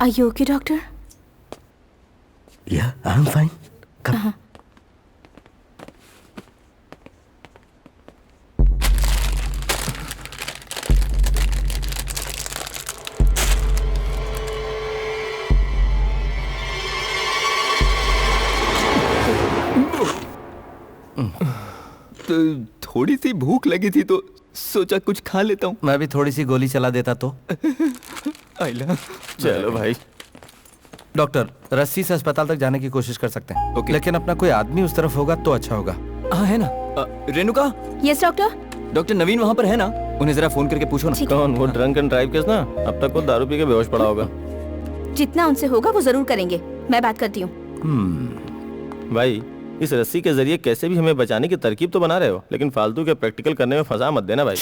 Are you okay, doctor? Yeah, I'm fine. Come. तो थोड़ी सी भूख लगी थी तो सोचा कुछ खा लेता हूँ। मैं भी थोड़ी सी गोली चला देता तो। चलो भाई। डॉक्टर, रस्सी से अस्पताल तक जाने की कोशिश कर सकते हैं। ओके। लेकिन अपना कोई आदमी उस तरफ होगा तो अच्छा होगा। हाँ है ना। Renuka, yes doctor. डॉक्टर नवीन वहाँ पर है ना? उन्हें जरा फोन करके पूछो ना। कौन? वो ड्रंक एंड ड्राइव केस ना? अब तक वो दारू पी के बेहोश पड़ा होगा। जितना उनसे होगा वो जरूर करेंगे, मैं बात करती हूँ। भाई, इस रस्सी के जरिए कैसे भी हमें बचाने की तरकीब तो बना रहे हो, लेकिन फालतू के प्रैक्टिकल करने में फंसा मत देना भाई।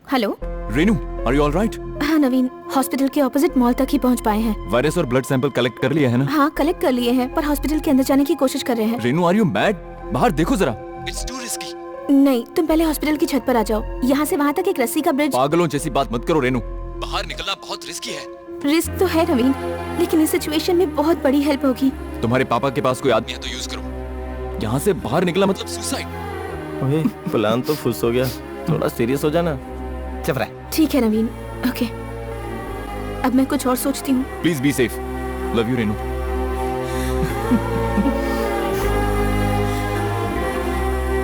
Hello Renu, are you all right? हाँ नवीन, हॉस्पिटल के ऑपोजिट मॉल तक ही पहुँच पाए हैं। वायरस और ब्लड सैंपल कलेक्ट कर लिया है ना? हाँ कलेक्ट कर लिए हैं, पर हॉस्पिटल के अंदर जाने की कोशिश कर रहे हैं। Renu, are you mad? बाहर देखो जरा। It's too risky. नहीं, तुम पहले हॉस्पिटल की छत पर आ जाओ। यहाँ से वहाँ तक एक रस्सी का ब्रिज। पागलों जैसी बात मत करो रेनू, बाहर निकलना बहुत रिस्की है। रिस्क तो है नवीन, लेकिन इस सिचुएशन में बहुत बड़ी हेल्प होगी। तुम्हारे पापा के पास कोई आदमी है तो यूज करो। यहाँ से बाहर निकला मतलब सुसाइड। प्लान तो फुस हो गया, थोड़ा सीरियस हो जाना। चुप रह। ठीक है नवीन, ओके। अब मैं कुछ और सोचती हूँ। Please be safe. Love you Renu.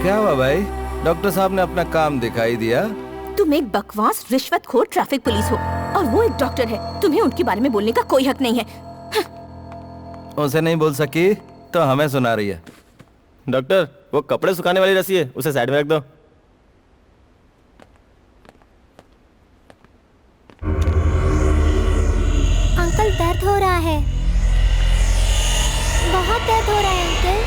क्या हुआ भाई, डॉक्टर साहब ने अपना काम दिखाई दिया? तुम एक बकवास रिश्वतखोर ट्रैफिक पुलिस हो और वो एक डॉक्टर है। तुम्हें उनके बारे में बोलने का कोई हक नहीं है। उसे नहीं बोल सकी तो हमें सुना रही है। डॉक्टर, वो कपड़े सुखाने वाली रस्सी है, उसे साइड में रख दो। अंकल दर्द हो रहा है, बहुत दर्द हो रहा है अंकल।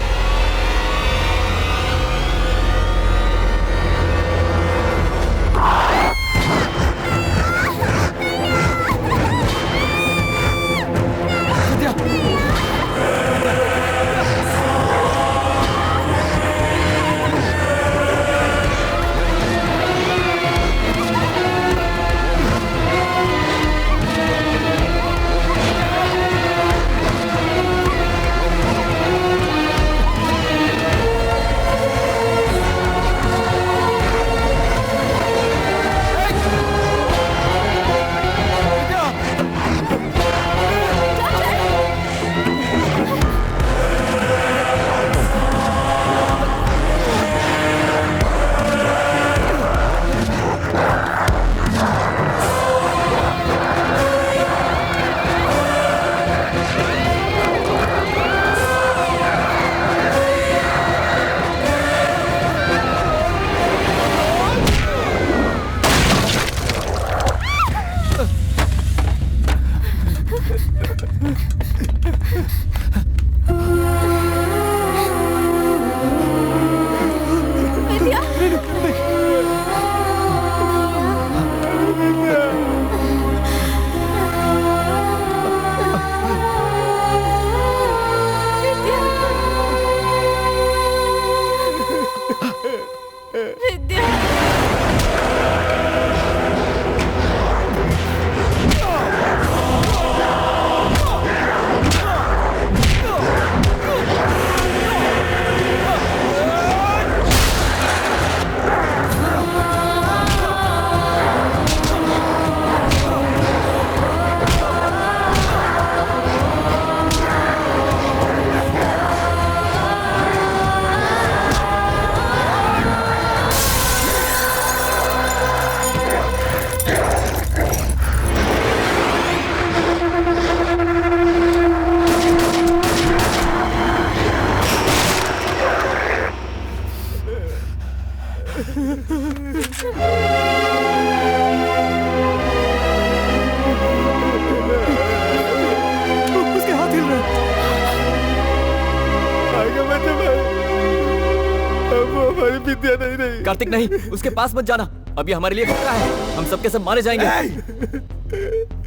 कार्तिक नहीं, उसके पास मत जाना। अब ये हमारे लिए खतरा है, हम सबके सब मारे जाएंगे।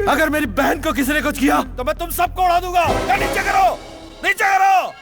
अगर मेरी बहन को किसी ने कुछ किया तो मैं तुम सबको उड़ा दूंगा। नीचे करो, नीचे करो।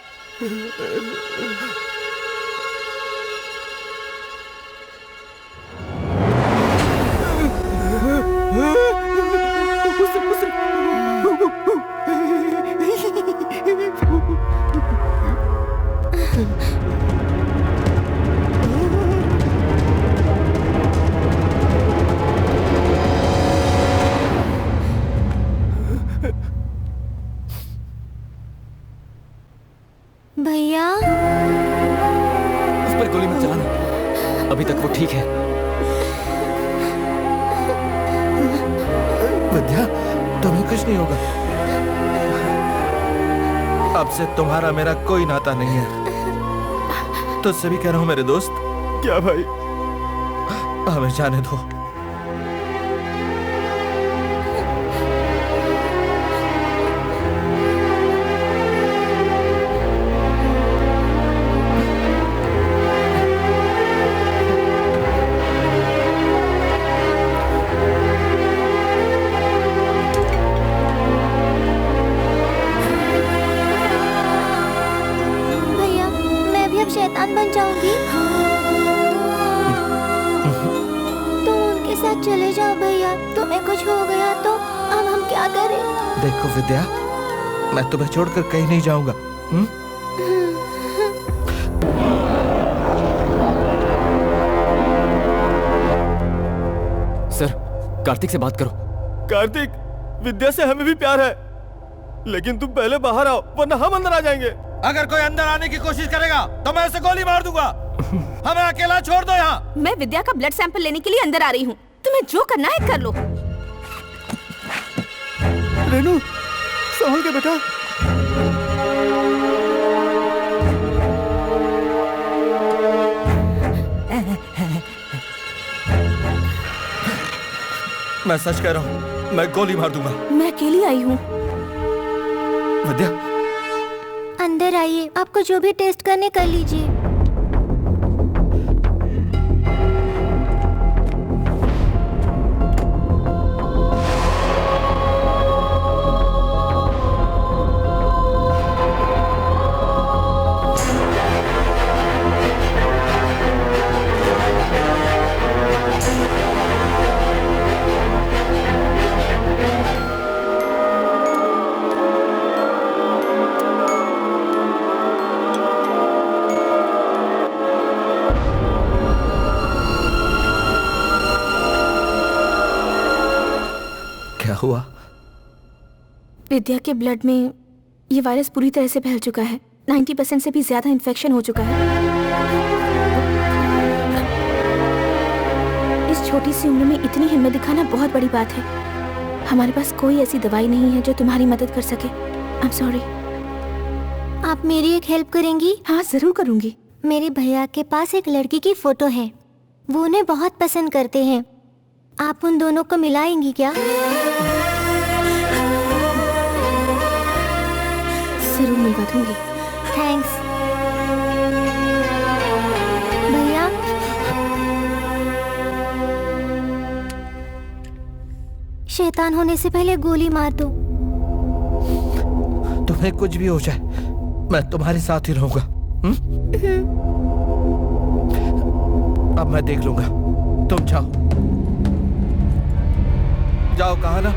भैया, उस पर गोली मत चलाना, अभी तक वो ठीक है। विद्या, तुम्हें कुछ नहीं होगा। अब से तुम्हारा मेरा कोई नाता नहीं है। तुझसे भी कह रहा हूं मेरे दोस्त। क्या भाई? हमें जाने दो। शैतान बन जाऊंगी। तुम उनके साथ चले जाओ भैया, तुम्हें कुछ हो गया तो अब हम क्या करें? देखो विद्या, मैं तुम्हें छोड़कर कहीं नहीं जाऊंगा। सर, कार्तिक से बात करो। कार्तिक, विद्या से हमें भी प्यार है, लेकिन तुम पहले बाहर आओ वरना हम अंदर आ जाएंगे। अगर कोई अंदर आने की कोशिश करेगा तो मैं उसे गोली मार दूंगा। हमें अकेला छोड़ दो यहाँ। मैं विद्या का ब्लड सैंपल लेने के लिए अंदर आ रही हूँ। तुम्हें जो करना है कर लो। रेनू, संभल के बेटा। मैं सच कह रहा हूँ, मैं गोली मार दूंगा। मैं अकेली आई हूँ। विद्या, अंदर आइए, आपको जो भी टेस्ट करने कर लीजिए। हुआ? विद्या के ब्लड में ये वायरस पूरी तरह से फैल चुका है। 90% से भी ज्यादा इन्फेक्शन हो चुका है। इस छोटी सी उम्र में इतनी हिम्मत दिखाना बहुत बड़ी बात है। हमारे पास कोई ऐसी दवाई नहीं है जो तुम्हारी मदद कर सके। I am sorry. आप मेरी एक हेल्प करेंगी? हाँ, जरूर करूंगी। मेरे भैया के पास एक लड़की की फोटो है, वो उन्हें बहुत पसंद करते हैं। आप उन दोनों को मिलाएंगी क्या? जरूर मिलवा दूंगी। थैंक्स भैया। शैतान होने से पहले गोली मार दो। तुम्हें कुछ भी हो जाए, मैं तुम्हारे साथ ही रहूंगा। अब मैं देख लूंगा। तुम जाओ जाओ, कहा ना।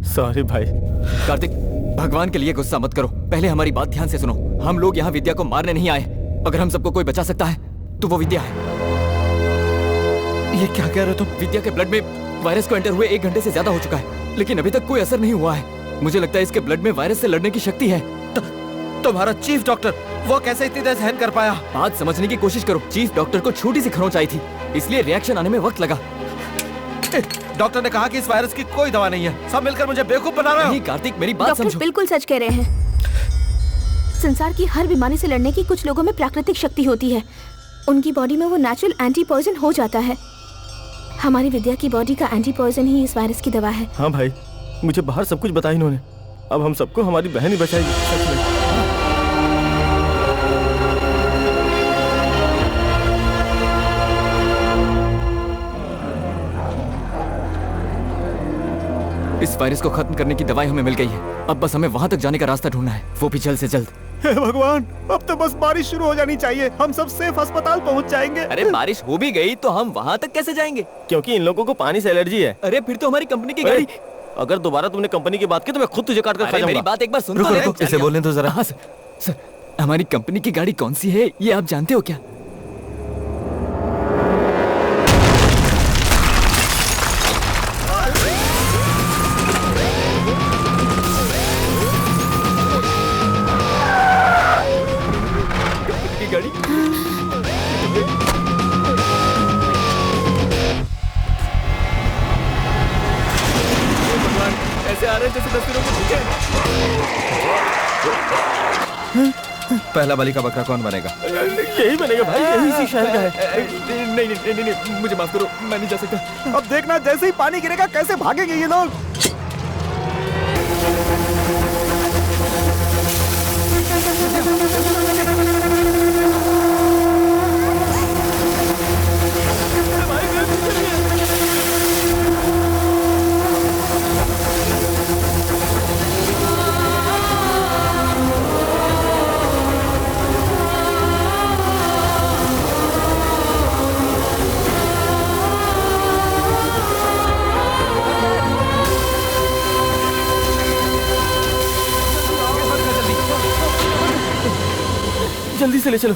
सॉरी भाई। कार्तिक, भगवान के लिए गुस्सा मत करो। पहले हमारी बात ध्यान से सुनो। हम लोग यहाँ विद्या को मारने नहीं आए। अगर हम सबको कोई बचा सकता है तो वो विद्या है। ये क्या कह रहे हो तुम? विद्या के ब्लड में वायरस को एंटर हुए 1 घंटे से ज्यादा हो चुका है, लेकिन अभी तक कोई असर नहीं हुआ है। मुझे लगता है इसके ब्लड में वायरस से लड़ने की शक्ति है। तुम्हारा चीफ डॉक्टर, वो कैसे इतनी देर सहन कर पाया? बात समझने की कोशिश करो। चीफ डॉक्टर को छोटी सी खरोंच आई थी, इसलिए रिएक्शन आने में वक्त लगा। डॉक्टर ने कहा कि इस वायरस की कोई दवा नहीं है। सब मिलकर मुझे बेवकूफ बना रहे हो। नहीं कार्तिक, मेरी बात समझो। डॉक्टर बिल्कुल सच कह रहे हैं। संसार की हर बीमारी से लड़ने की कुछ लोगों में प्राकृतिक शक्ति होती है। उनकी बॉडी में वो नेचुरल एंटी पॉइजन हो जाता है। हमारी विद्या की बॉडी का एंटी पॉइजन ही इस वायरस की दवा है। हाँ भाई, मुझे बाहर सब कुछ बताया इन्होंने। अब हम सबको हमारी बहन ही बचाएगी। सच में। इस वायरस को खत्म करने की दवाई हमें मिल गई है। अब बस हमें वहाँ तक जाने का रास्ता ढूंढना है, वो भी जल्द से जल्द। हे भगवान, अब तो बस बारिश शुरू हो जानी चाहिए। हम सब सेफ अस्पताल पहुंच जाएंगे। अरे बारिश हो भी गई तो हम वहाँ तक कैसे जाएंगे? क्योंकि इन लोगों को पानी से एलर्जी है। अरे फिर तो हमारी कंपनी की गाड़ी। अगर दोबारा तुमने कंपनी की बात की तो मैं खुद तुझे काट कर खा जाऊंगा। मेरी बात एक बार सुन रुको, रुको, इसे बोलने दो जरा। हाँ सर, हमारी कंपनी की गाड़ी कौन सी है ये आप जानते हो क्या? गाड़ी ऐसे आ रहे जैसे 10 दिनों के भूखे। पहला बलि का बकरा कौन बनेगा? यही बनेगा भाई, यही इसी शहर का है। नहीं नहीं नहीं नहीं, मुझे माफ करो, मैं नहीं जा सकता। अब देखना, जैसे ही पानी गिरेगा कैसे भागेंगे ये लोग। जल्दी से ले चलो।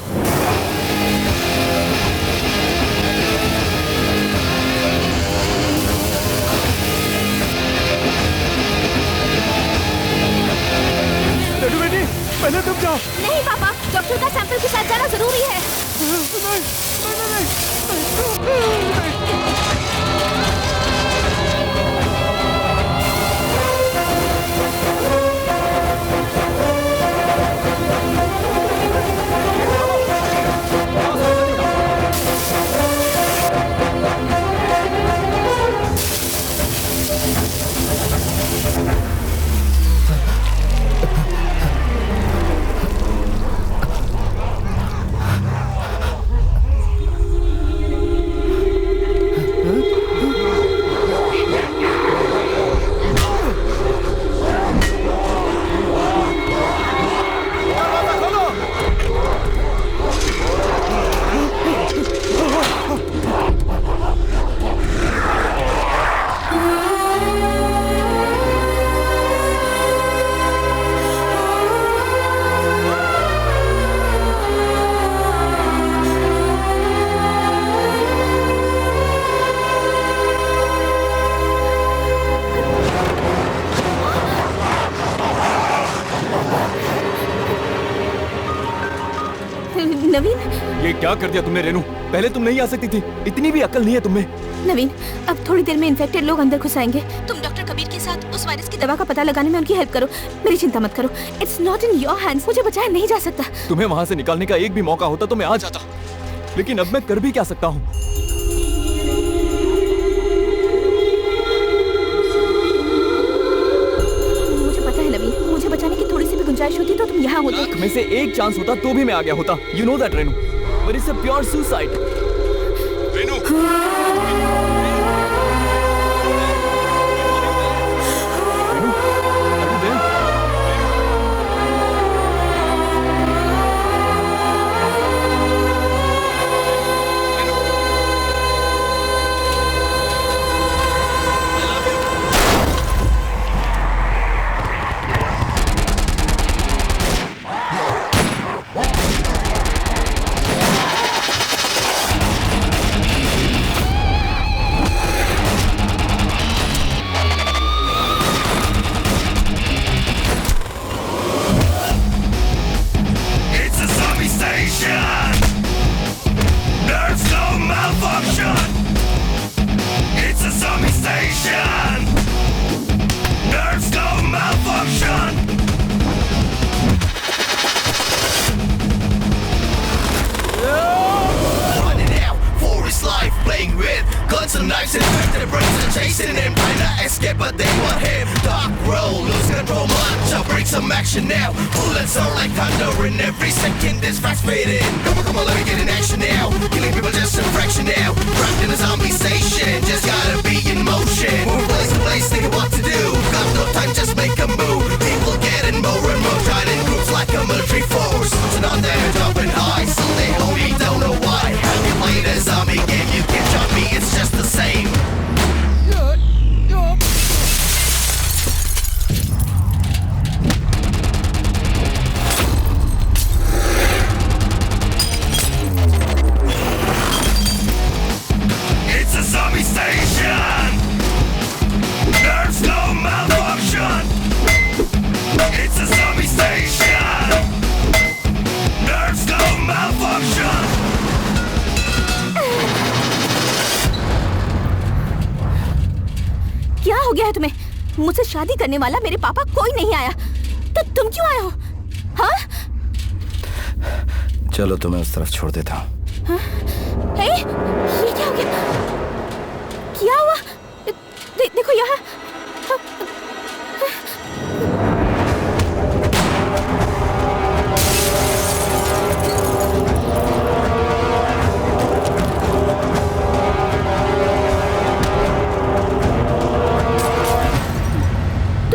क्या कर दिया तुमने रेनू? पहले तुम नहीं आ सकती थी, इतनी भी अक्ल नहीं है तुम्हें। नवीन, अब थोड़ी देर में इन्फेक्टेड लोग अंदर घुस आएंगे। तुम डॉक्टर कबीर के साथ उस वायरस की दवा का पता लगाने में उनकी हेल्प करो। मेरी चिंता मत करो, it's not in your hands. मुझे बचाया नहीं जा सकता। तुम्हें वहाँ से निकालने का एक भी मौका होता तो मैं आ जाता, लेकिन अब मैं कर भी क्या सकता हूँ? मुझे पता है नवीन, मुझे बचाने की थोड़ी सी भी गुंजाइश होती तो तुम यहाँ होते। में से एक चांस होता तो भी मैं आ गया होता। You know that Renu, but it's a pure suicide. Renu, मुझसे शादी करने वाला मेरे पापा कोई नहीं आया, तो तुम क्यों आए हो? हाँ? चलो तुम्हें उस तरफ छोड़ देता हूँ। हाँ? ये क्या हो गया? क्या हुआ? देखो यहाँ।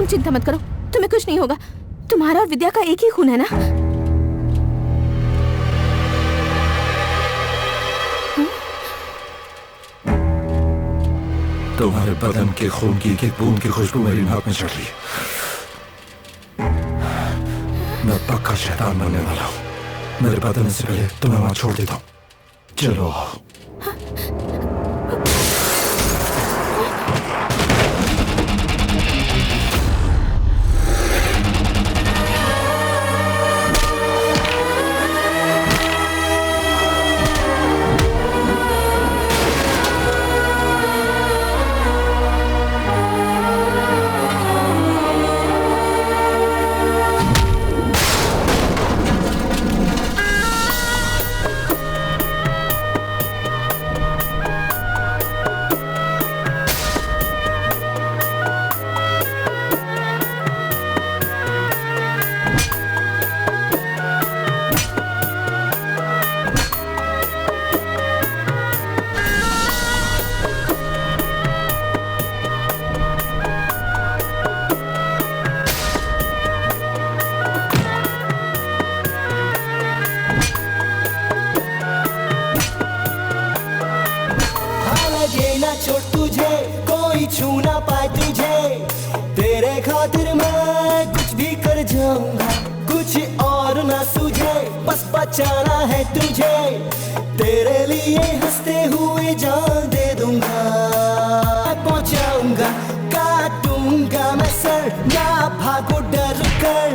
चिंता मत करो, तुम्हें कुछ नहीं होगा। तुम्हारा और विद्या का एक ही खून है ना? तुम्हारे बदन के खून की एक बूंद की खुशबू मेरी नाक में चढ़ रही है। मैं पक्का शैतान बनने वाला हूँ। मेरे बदन से पहले तुम्हें वहां छोड़ देता हूँ। चलो। बचाना है तुझे, तेरे लिए हंसते हुए जान दे दूंगा। पहुंचाऊंगा, काटूंगा मैं सर, ना भागो डर कर,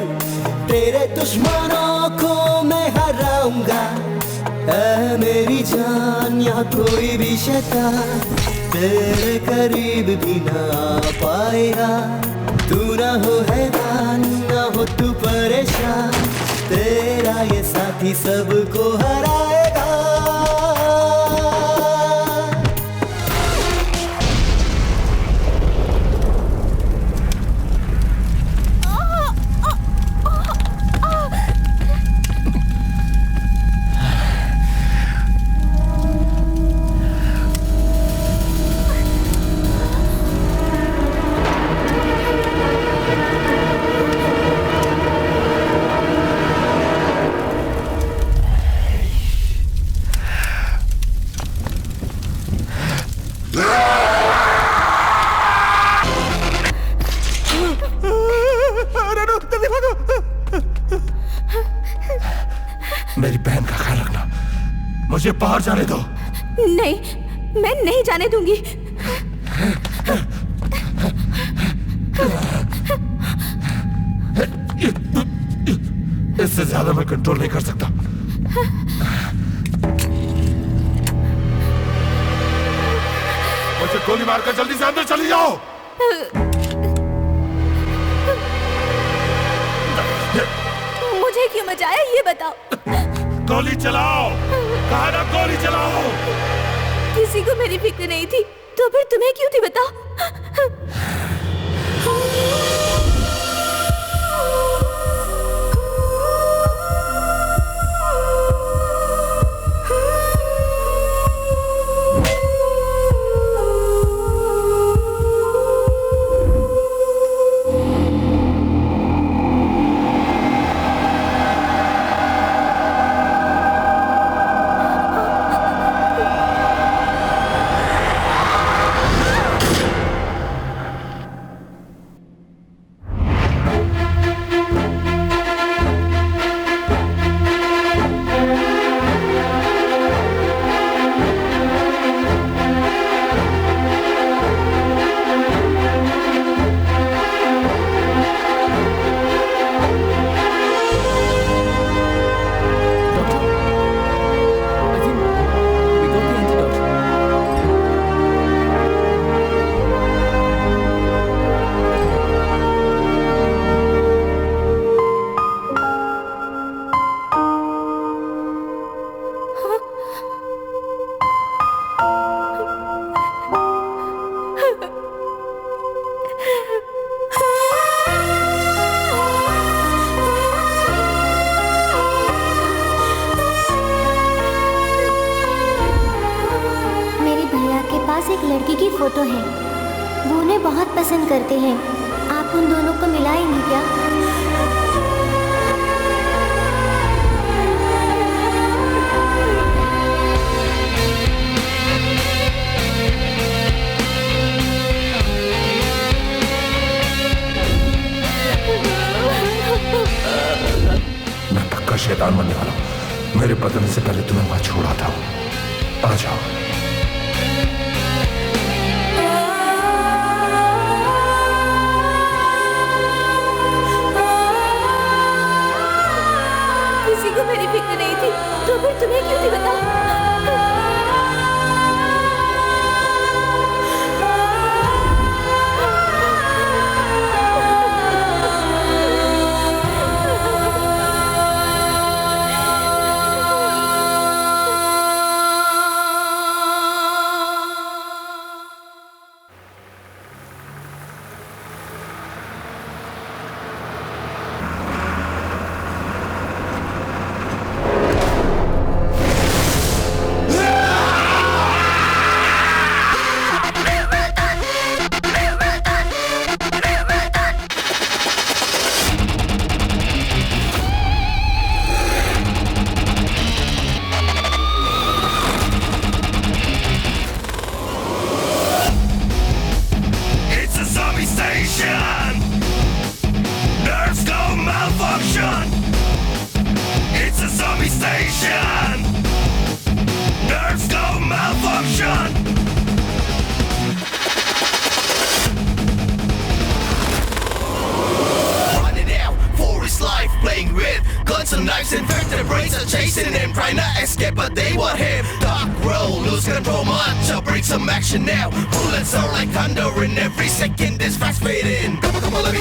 तेरे दुश्मनों को मैं हराऊंगा। मेरी जान यहाँ कोई भी शैतान तेरे करीब भी ना आ पाएगा। तू ना हो हैरान ना हो तू परेशान, तेरा ये साथी सबको हराएगा। मेरी बहन का ख्याल रखना, मुझे बाहर जाने दो। नहीं, मैं नहीं जाने दूंगी। इससे ज्यादा मैं कंट्रोल नहीं कर सकता। मुझे गोली मारकर जल्दी से अंदर चली जाओ। मुझे क्यों बचाया ये बताओ। गोली चलाओ, कहा ना गोली चलाओ। किसी को मेरी फिक्र नहीं थी, तो फिर तुम्हें क्यों थी बताओ। एक लड़की की फोटो है, वो उन्हें बहुत पसंद करते हैं। आप उन दोनों को मिलाएंगे क्या? मैं पक्का शैतान बनने वाला हूँ। मेरे बदलने से पहले तुम्हें वहां छोड़ा था। आ जाओ। किसी को मेरी फिक्र नहीं थी, तो फिर तुम्हें क्यों थी बताओ? Knives and vertebrates are chasing him, trying to escape, but they want him. time for much. I'll bring some action now. Bullets are like thunder and every second is fast fading. Come on, let me